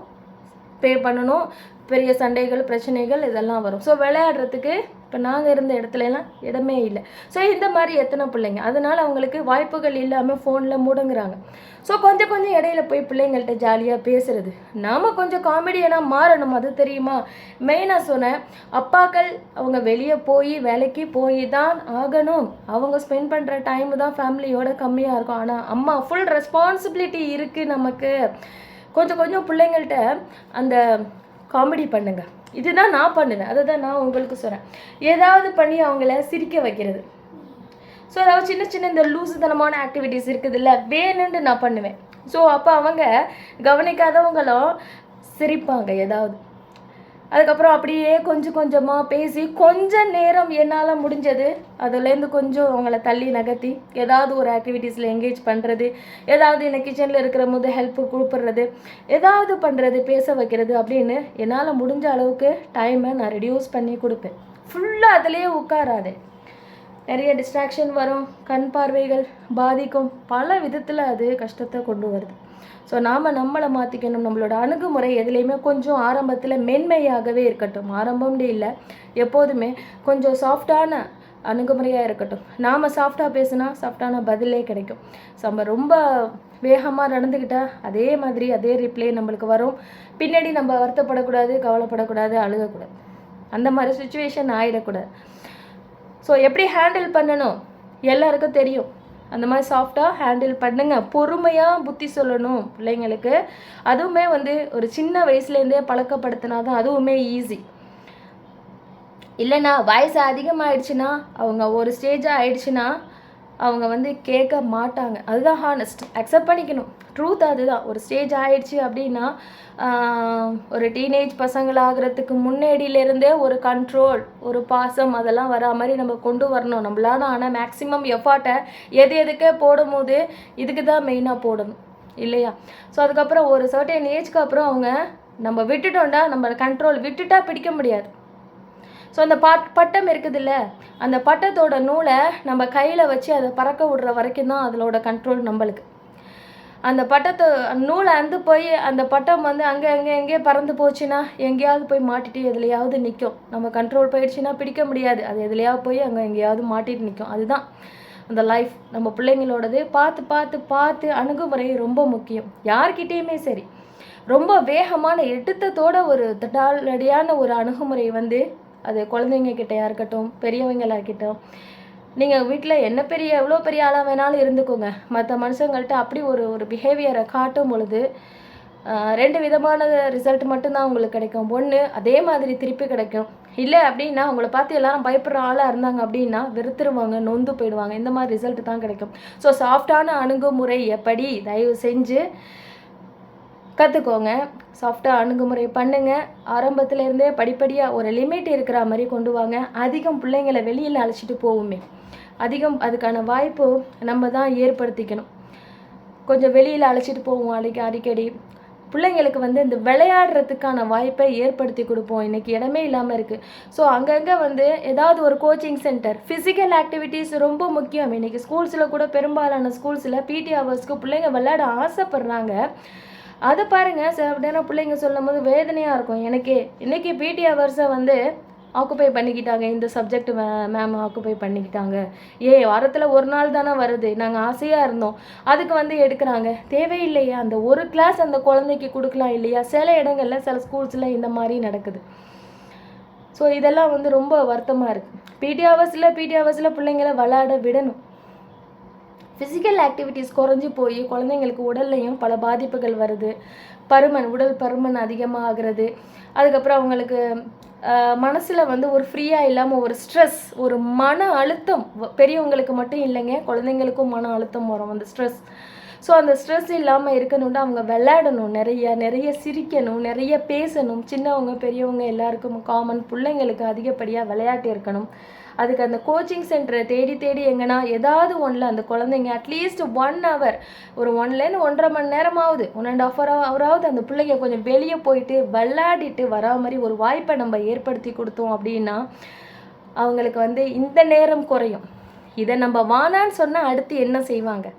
பே பண்ணணும், பெரிய சண்டைகள் பிரச்சனைகள் இதெல்லாம் வரும். ஸோ விளையாடுறதுக்கு இப்போ நாங்கள் இருந்த இடத்துலலாம் இடமே இல்லை. ஸோ இந்த மாதிரி எத்தனை பிள்ளைங்க, அதனால் அவங்களுக்கு வாய்ப்புகள் இல்லாமல் ஃபோனில் முடங்குறாங்க. ஸோ கொஞ்சம் இடையில போய் பிள்ளைங்கள்ட்ட ஜாலியாக பேசுகிறது, நாம் கொஞ்சம் காமெடியனாக மாறணும். அது தெரியுமா, மெயினாக சொன்னேன், அப்பாக்கள் அவங்க வெளியே போய் வேலைக்கு போய் தான் ஆகணும், அவங்க ஸ்பெண்ட் பண்ணுற டைமு தான் ஃபேமிலியோட கம்மியாக இருக்கும். ஆனால் அம்மா ஃபுல் ரெஸ்பான்சிபிலிட்டி இருக்குது நமக்கு. கொஞ்சம் பிள்ளைங்கள்ட்ட அந்த காமெடி பண்ணுங்க, இதுதான் நான் பண்ணுவேன், அதை தான் நான் உங்களுக்கு சொல்கிறேன். ஏதாவது பண்ணி அவங்கள சிரிக்க வைக்கிறது. ஸோ அதாவது சின்ன இந்த லூசுத்தனமான ஆக்டிவிட்டீஸ் இருக்குது இல்லை, வேணும்னு நான் பண்ணுவேன். ஸோ அப்போ அவங்க கவனிக்காதவங்களும் சிரிப்பாங்க ஏதாவது. அதுக்கப்புறம் அப்படியே கொஞ்சமாக பேசி கொஞ்ச நேரம் என்னால் முடிஞ்சது அதுலேருந்து கொஞ்சம் அவங்கள தள்ளி நகர்த்தி ஏதாவது ஒரு ஆக்டிவிட்டீஸில் என்கேஜ் பண்ணுறது, ஏதாவது எனக்கு கிச்சனில் இருக்கிற போது ஹெல்ப்பு கூப்பிடுறது, ஏதாவது பண்ணுறது, பேச வைக்கிறது அப்படின்னு என்னால் முடிஞ்ச அளவுக்கு டைமை நான் ரெடியூஸ் பண்ணி கொடுப்பேன். ஃபுல்லாக அதிலேயே உட்காராதே, நிறைய டிஸ்ட்ராக்ஷன் வரும், கண் பார்வைகள் பாதிக்கும், பல விதத்தில் அது கஷ்டத்தை கொண்டு வருது. ஸோ நாம் நம்மளை மாற்றிக்கணும். நம்மளோட அணுகுமுறை எதுலேயுமே கொஞ்சம் ஆரம்பத்தில் மென்மையாகவே இருக்கட்டும். ஆரம்பம்னு இல்லை, எப்போதுமே கொஞ்சம் சாஃப்டான அணுகுமுறையாக இருக்கட்டும். நாம் சாஃப்டாக பேசுனா சாஃப்டான பதிலே கிடைக்கும். ஸோ நம்ம ரொம்ப வேகமாக நடந்துக்கிட்டால் அதே மாதிரி அதே ரிப்ளே நம்மளுக்கு வரும். பின்னாடி நம்ம வருத்தப்படக்கூடாது, கவலைப்படக்கூடாது, அழுகக்கூடாது, அந்த மாதிரி சுச்சுவேஷன் ஆகிடக்கூடாது. ஸோ எப்படி ஹேண்டில் பண்ணணும் எல்லாருக்கும் தெரியும். அந்த மாதிரி சாஃப்டாக ஹேண்டில் பண்ணுங்க. பொறுமையாக புத்தி சொல்லணும் பிள்ளைங்களுக்கு. அதுவுமே வந்து ஒரு சின்ன வயசுலேருந்தே பழக்கப்படுத்தினா தான் அதுவுமே ஈஸி. இல்லைன்னா வயசு அதிகமாகிடுச்சுன்னா, அவங்க ஒரு ஸ்டேஜாக ஆயிடுச்சுன்னா அவங்க வந்து கேட்க மாட்டாங்க. அதுதான் ஹானஸ்ட், அக்செப்ட் பண்ணிக்கணும். ட்ரூத் அதுதான். ஒரு ஸ்டேஜ் ஆயிடுச்சு அப்படின்னா ஒரு டீனேஜ் பசங்களாகிறதுக்கு முன்னாடியிலேருந்தே ஒரு கண்ட்ரோல், ஒரு பாசம் அதெல்லாம் வரா மாதிரி நம்ம கொண்டு வரணும் நம்மளால. ஆனால் மேக்ஸிமம் எஃபர்ட்டை எதுக்கே போடும் போது இதுக்கு தான் மெயினாக போடணும் இல்லையா? ஸோ அதுக்கப்புறம் ஒரு சர்டன் ஏஜ்க்கு அப்புறம் அவங்க நம்ம விட்டுட்டோம்டா, நம்ம கண்ட்ரோல் விட்டுட்டா பிடிக்க முடியாது. ஸோ அந்த பட்டம் இருக்குதுல்ல, அந்த பட்டத்தோட நூலை நம்ம கையில் வச்சு அதை பறக்க விடுற வரைக்கும் தான் அதோட கண்ட்ரோல் நம்மளுக்கு. அந்த பட்டத்தை நூலை அந்து போய் அந்த பட்டம் வந்து எங்கேயே பறந்து போச்சுன்னா எங்கேயாவது போய் மாட்டிட்டு எதுலையாவது நிற்கும். நம்ம கண்ட்ரோல் போயிடுச்சுன்னா பிடிக்க முடியாது, அது எதுலையாவது போய் எங்கேயாவது மாட்டிட்டு நிற்கும். அதுதான் அந்த லைஃப். நம்ம பிள்ளைங்களோடது பார்த்து அணுகுமுறை ரொம்ப முக்கியம். யார்கிட்டேயுமே சரி, ரொம்ப வேகமான எடுத்தத்தோட ஒரு தடாலடியான ஒரு அணுகுமுறை வந்து அது குழந்தைங்க கிட்டையா இருக்கட்டும், பெரியவங்களாகட்டும், நீங்கள் வீட்டில் என்ன எவ்வளோ பெரிய ஆளாக வேணாலும் இருந்துக்கோங்க, மற்ற மனுஷங்கள்ட்ட அப்படி ஒரு பிஹேவியரை காட்டும் பொழுது 2 விதமான ரிசல்ட் மட்டும்தான் உங்களுக்கு கிடைக்கும். ஒன்று அதே மாதிரி திருப்பி கிடைக்கும், இல்லை அப்படின்னா உங்களை பார்த்து எல்லாரும் பயப்படுற ஆளாக இருந்தாங்க அப்படின்னா வெறுத்துருவாங்க, நொந்து போயிடுவாங்க. இந்த மாதிரி ரிசல்ட் தான் கிடைக்கும். ஸோ சாஃப்டான அணுகுமுறை எப்படி, தயவு செஞ்சு கற்றுக்கோங்க. சாஃப்டாக அணுகுமுறை பண்ணுங்கள். ஆரம்பத்துலேருந்தே படிப்படியாக ஒரு லிமிட் இருக்கிற மாதிரி கொண்டு வாங்க. அதிகம் பிள்ளைங்களை வெளியில் அழைச்சிட்டு போவோமே, அதிகம் அதுக்கான வாய்ப்பு நம்ம தான் ஏற்படுத்திக்கணும். கொஞ்சம் வெளியில் அழைச்சிட்டு போவோம் அடிக்கடி. பிள்ளைங்களுக்கு வந்து இந்த விளையாடுறதுக்கான வாய்ப்பை ஏற்படுத்தி கொடுப்போம். இன்றைக்கி இடமே இல்லாமல் இருக்குது. ஸோ அங்கங்கே வந்து ஏதாவது ஒரு கோச்சிங் சென்டர், ஃபிசிக்கல் ஆக்டிவிட்டீஸ் ரொம்ப முக்கியம். இன்றைக்கி ஸ்கூல்ஸில் கூட பெரும்பாலான ஸ்கூல்ஸில் பிடி ஹவர்ஸ்க்கு பிள்ளைங்க விளையாட ஆசைப்படுறாங்க. அதை பாருங்கள், சில பிள்ளைங்க சொல்லும் போது வேதனையாக இருக்கும் எனக்கே. இன்றைக்கி பிடி ஹவர்ஸை வந்து ஆக்குப்பை பண்ணிக்கிட்டாங்க, இந்த சப்ஜெக்ட் மேம் ஆக்குப்பை பண்ணிக்கிட்டாங்க. வாரத்தில் ஒரு நாள் தானே வருது, நாங்கள் ஆசையாக இருந்தோம், அதுக்கு வந்து எடுக்கிறாங்க. தேவையில்லையா? அந்த ஒரு கிளாஸ் அந்த குழந்தைக்கு கொடுக்கலாம் இல்லையா? சில இடங்களில் சில ஸ்கூல்ஸில் இந்த மாதிரி நடக்குது. ஸோ இதெல்லாம் வந்து ரொம்ப வருத்தமாக இருக்குது. பிடி ஹவர்ஸில் பிள்ளைங்களை விளையாட விடணும். ஃபிசிக்கல் ஆக்டிவிட்டீஸ் குறைஞ்சி போய் குழந்தைங்களுக்கு உடல்லையும் பல பாதிப்புகள் வருது. உடல் பருமன் அதிகமாக ஆகிறது. அதுக்கப்புறம் அவங்களுக்கு மனசில் வந்து ஒரு ஃப்ரீயாக இல்லாமல் ஒரு ஸ்ட்ரெஸ், ஒரு மன அழுத்தம், பெரியவங்களுக்கு மட்டும் இல்லைங்க, குழந்தைங்களுக்கும் மன அழுத்தம் வரும் அந்த ஸ்ட்ரெஸ். ஸோ அந்த ஸ்ட்ரெஸ் இல்லாமல் இருக்கணும்னா அவங்க விளையாடணும், நிறைய சிரிக்கணும், நிறைய பேசணும். சின்னவங்க பெரியவங்க எல்லாருக்கும் காமன், பிள்ளைங்களுக்கு அதிகப்படியாக விளையாட்டு இருக்கணும். அதுக்கு அந்த கோச்சிங் சென்டரை தேடி தேடி எங்கன்னா ஏதாவது ஒன்றில் அந்த குழந்தைங்க அட்லீஸ்ட் 1 hour, ஒரு 1லேருந்து 1.5 மணி நேரமாவது, 1.5 hour அந்த பிள்ளைங்க கொஞ்சம் வெளியே போயிட்டு விளையாடிட்டு வரா மாதிரி ஒரு வாய்ப்பை நம்ம ஏற்படுத்தி கொடுத்தோம் அப்படின்னா அவங்களுக்கு வந்து இந்த நேரம் குறையும். இதை நம்ம வானான்னு சொன்னால் அடுத்து என்ன செய்வாங்க?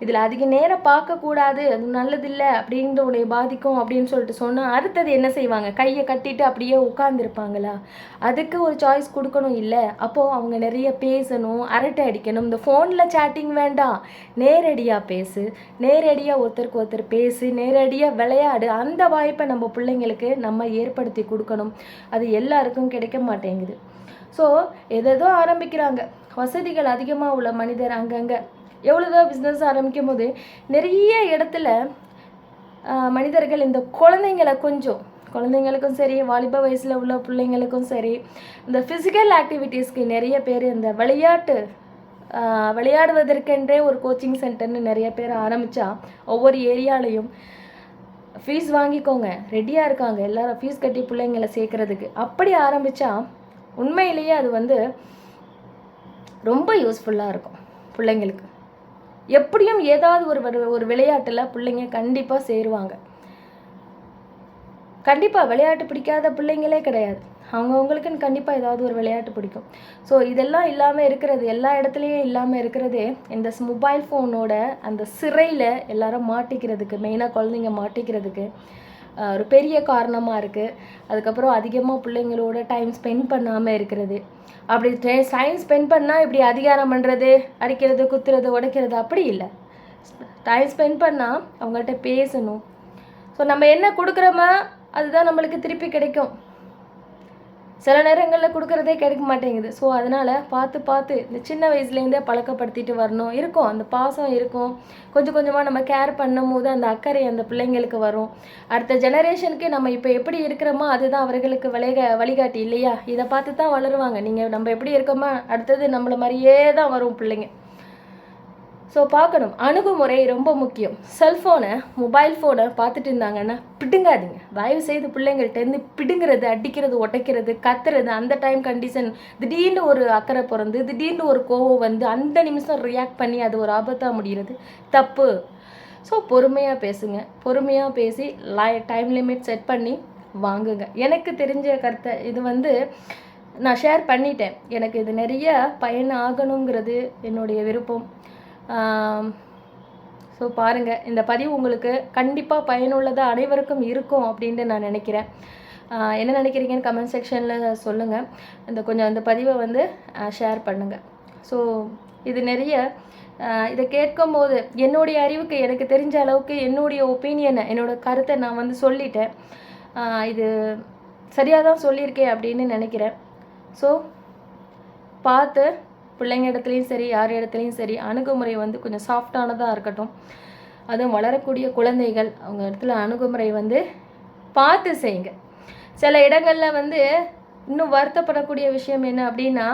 இதில் அதிக நேரம் பார்க்கக்கூடாது, அது நல்லதில்லை அப்படின்ற உடைய பாதிக்கும் அப்படின்னு சொல்லிட்டு சொன்னால் அடுத்தது என்ன செய்வாங்க? கையை கட்டிட்டு அப்படியே உட்காந்துருப்பாங்களா? அதுக்கு ஒரு சாய்ஸ் கொடுக்கணும் இல்லை? அப்போது அவங்க நிறைய பேசணும், அரட்டை அடிக்கணும். இந்த ஃபோனில் சேட்டிங் வேண்டாம், நேரடியாக பேசு, நேரடியாக ஒருத்தருக்கு ஒருத்தர் பேசு, நேரடியாக விளையாடு. அந்த வாய்ப்பை நம்ம பிள்ளைங்களுக்கு நம்ம ஏற்படுத்தி கொடுக்கணும். அது எல்லாருக்கும் கிடைக்க மாட்டேங்குது. ஸோ எதோ ஆரம்பிக்கிறாங்க. வசதிகள் அதிகமாக உள்ள மனிதர் அங்கங்கே எவ்வளோதான் பிஸ்னஸ் ஆரம்பிக்கும் போது நிறைய இடத்துல மனிதர்கள் இந்த குழந்தைங்களுக்கும் சரி, வாலிப வயசில் உள்ள பிள்ளைங்களுக்கும் சரி, இந்த ஃபிசிக்கல் ஆக்டிவிட்டீஸ்க்கு நிறைய பேர் இந்த விளையாடுவதற்கென்றே ஒரு கோச்சிங் சென்டர்னு நிறைய பேர் ஆரம்பித்தா ஒவ்வொரு ஏரியாலையும் ஃபீஸ் வாங்கிக்கோங்க, ரெடியாக இருக்காங்க எல்லாரும் ஃபீஸ் கட்டி பிள்ளைங்களை சேர்க்குறதுக்கு. அப்படி ஆரம்பித்தா உண்மையிலேயே அது வந்து ரொம்ப யூஸ்ஃபுல்லாக இருக்கும் பிள்ளைங்களுக்கு. எப்படியும் ஏதாவது ஒரு விளையாட்டில் பிள்ளைங்க கண்டிப்பாக சேருவாங்க. கண்டிப்பாக விளையாட்டு பிடிக்காத பிள்ளைங்களே கிடையாது. அவங்கவுங்களுக்குன்னு கண்டிப்பாக ஏதாவது ஒரு விளையாட்டு பிடிக்கும். ஸோ இதெல்லாம் இல்லாமல் இருக்கிறது, எல்லா இடத்துலையும் இல்லாமல் இருக்கிறதே இந்த மொபைல் ஃபோனோட அந்த சிறையில் எல்லாரும் மாட்டிக்கிறதுக்கு, மெயினாக குழந்தைங்க மாட்டிக்கிறதுக்கு ஒரு பெரிய காரணமாக இருக்குது. அதுக்கப்புறம் அதிகமாக பிள்ளைங்களோட டைம் ஸ்பெண்ட் பண்ணாமல் இருக்கிறது. அப்படி டைம் ஸ்பெண்ட் பண்ணால் இப்படி அதிகாரம் பண்ணுறது, அடிக்கிறது, குத்துறது, உடைக்கிறது அப்படி இல்லை. டைம் ஸ்பெண்ட் பண்ணால் அவங்கள்ட்ட பேசணும். ஸோ நம்ம என்ன கொடுக்குறோமோ அதுதான் நம்மளுக்கு திருப்பி கிடைக்கும். சில நேரங்களில் கொடுக்குறதே கிடைக்க மாட்டேங்குது. ஸோ அதனால் பார்த்து இந்த சின்ன வயசுலேருந்தே பழக்கப்படுத்திட்டு வரணும். இருக்கும் அந்த பாசம் இருக்கும். கொஞ்சம் கொஞ்சமாக நம்ம கேர் பண்ணும் போது அந்த அக்கறை அந்த பிள்ளைங்களுக்கு வரும். அடுத்த ஜெனரேஷனுக்கு நம்ம இப்போ எப்படி இருக்கிறோமோ அதுதான் அவர்களுக்கு வழிகாட்டி இல்லையா? இதை பார்த்து தான் வளருவாங்க. நம்ம எப்படி இருக்கோமோ அடுத்தது நம்மளை மாதிரியே தான் வரும் பிள்ளைங்க. ஸோ பார்க்கணும், அணுகுமுறை ரொம்ப முக்கியம். செல்ஃபோனை, மொபைல் ஃபோனை பார்த்துட்டு இருந்தாங்கன்னா பிடுங்காதீங்க. தயவு செய்து பிள்ளைங்கள்ட்டேருந்து பிடுங்கிறது, அடிக்கிறது, உடைக்கிறது, கத்துறது, அந்த டைம் கண்டிஷன் திடீர்னு ஒரு அக்கறை பிறந்து திடீர்னு ஒரு கோவம் வந்து அந்த நிமிஷம் ரியாக்ட் பண்ணி அது ஒரு ஆபத்தாக முடிகிறது, தப்பு. ஸோ பொறுமையாக பேசுங்க. பொறுமையாக பேசி டைம் லிமிட் செட் பண்ணி வாங்குங்க. எனக்கு தெரிஞ்ச கருத்தை இது வந்து நான் ஷேர் பண்ணிட்டேன். எனக்கு இது நிறைய பயன் ஆகணுங்கிறது என்னுடைய விருப்பம். ஸோ பாருங்கள், இந்த பதிவு உங்களுக்கு கண்டிப்பாக பயனுள்ளதாக அனைவருக்கும் இருக்கும் அப்படின்ட்டு நான் நினைக்கிறேன். என்ன நினைக்கிறீங்கன்னு கமெண்ட் செக்ஷனில் சொல்லுங்கள். கொஞ்சம் அந்த பதிவை வந்து ஷேர் பண்ணுங்கள். ஸோ இது நிறைய இதை கேட்கும்போது என்னுடைய அறிவுக்கு எனக்கு தெரிஞ்ச அளவுக்கு என்னுடைய ஒப்பீனியனை, என்னோடய கருத்தை நான் வந்து சொல்லிட்டேன். இது சரியாக தான் சொல்லியிருக்கேன் அப்படின்னு நினைக்கிறேன். ஸோ பார்த்து பிள்ளைங்க இடத்துலையும் சரி, யார் இடத்துலையும் சரி, அணுகுமுறை வந்து கொஞ்சம் சாஃப்டானதாக இருக்கட்டும். அதுவும் வளரக்கூடிய குழந்தைகள் அவங்க இடத்துல அணுகுமுறை வந்து பார்த்து செய்யுங்க. சில இடங்களில் வந்து இன்னும் வருத்தப்படக்கூடிய விஷயம் என்ன அப்படின்னா,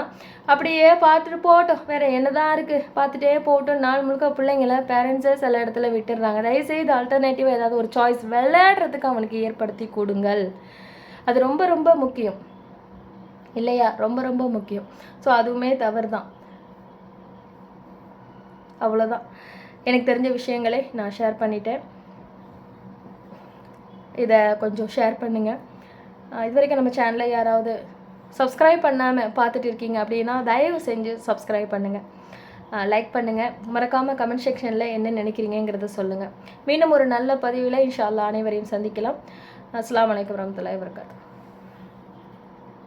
அப்படியே பார்த்துட்டு போட்டோம், வேறு என்ன தான் இருக்குது, பார்த்துட்டே போட்டோம், நாள் முழுக்க பிள்ளைங்களை பேரண்ட்ஸே சில இடத்துல விட்டுடுறாங்க. தயவுசெய்து ஆல்டர்னேட்டிவாக ஏதாவது ஒரு சாய்ஸ் விளையாடுறதுக்கு அவனுக்கு ஏற்படுத்தி கொடுங்கள். அது ரொம்ப ரொம்ப முக்கியம் இல்லையா? ரொம்ப ரொம்ப முக்கியம். ஸோ அதுவுமே தவறு தான். அவ்வளோதான், எனக்கு தெரிஞ்ச விஷயங்களை நான் ஷேர் பண்ணிட்டேன். இதை கொஞ்சம் ஷேர் பண்ணுங்கள். இது வரைக்கும் நம்ம சேனலில் யாராவது சப்ஸ்கிரைப் பண்ணாமல் பார்த்துட்டு இருக்கீங்க அப்படின்னா தயவு செஞ்சு சப்ஸ்கிரைப் பண்ணுங்கள், லைக் பண்ணுங்கள். மறக்காமல் கமெண்ட் செக்ஷனில் என்ன நினைக்கிறீங்கிறத சொல்லுங்கள். மீண்டும் ஒரு நல்ல பதிவில் இன்ஷா அல்லாஹ் அனைவரையும் சந்திக்கலாம். அஸ்ஸலாமு அலைக்கும் வரஹ்மத்துல்லாஹி வபரகாத்துஹு.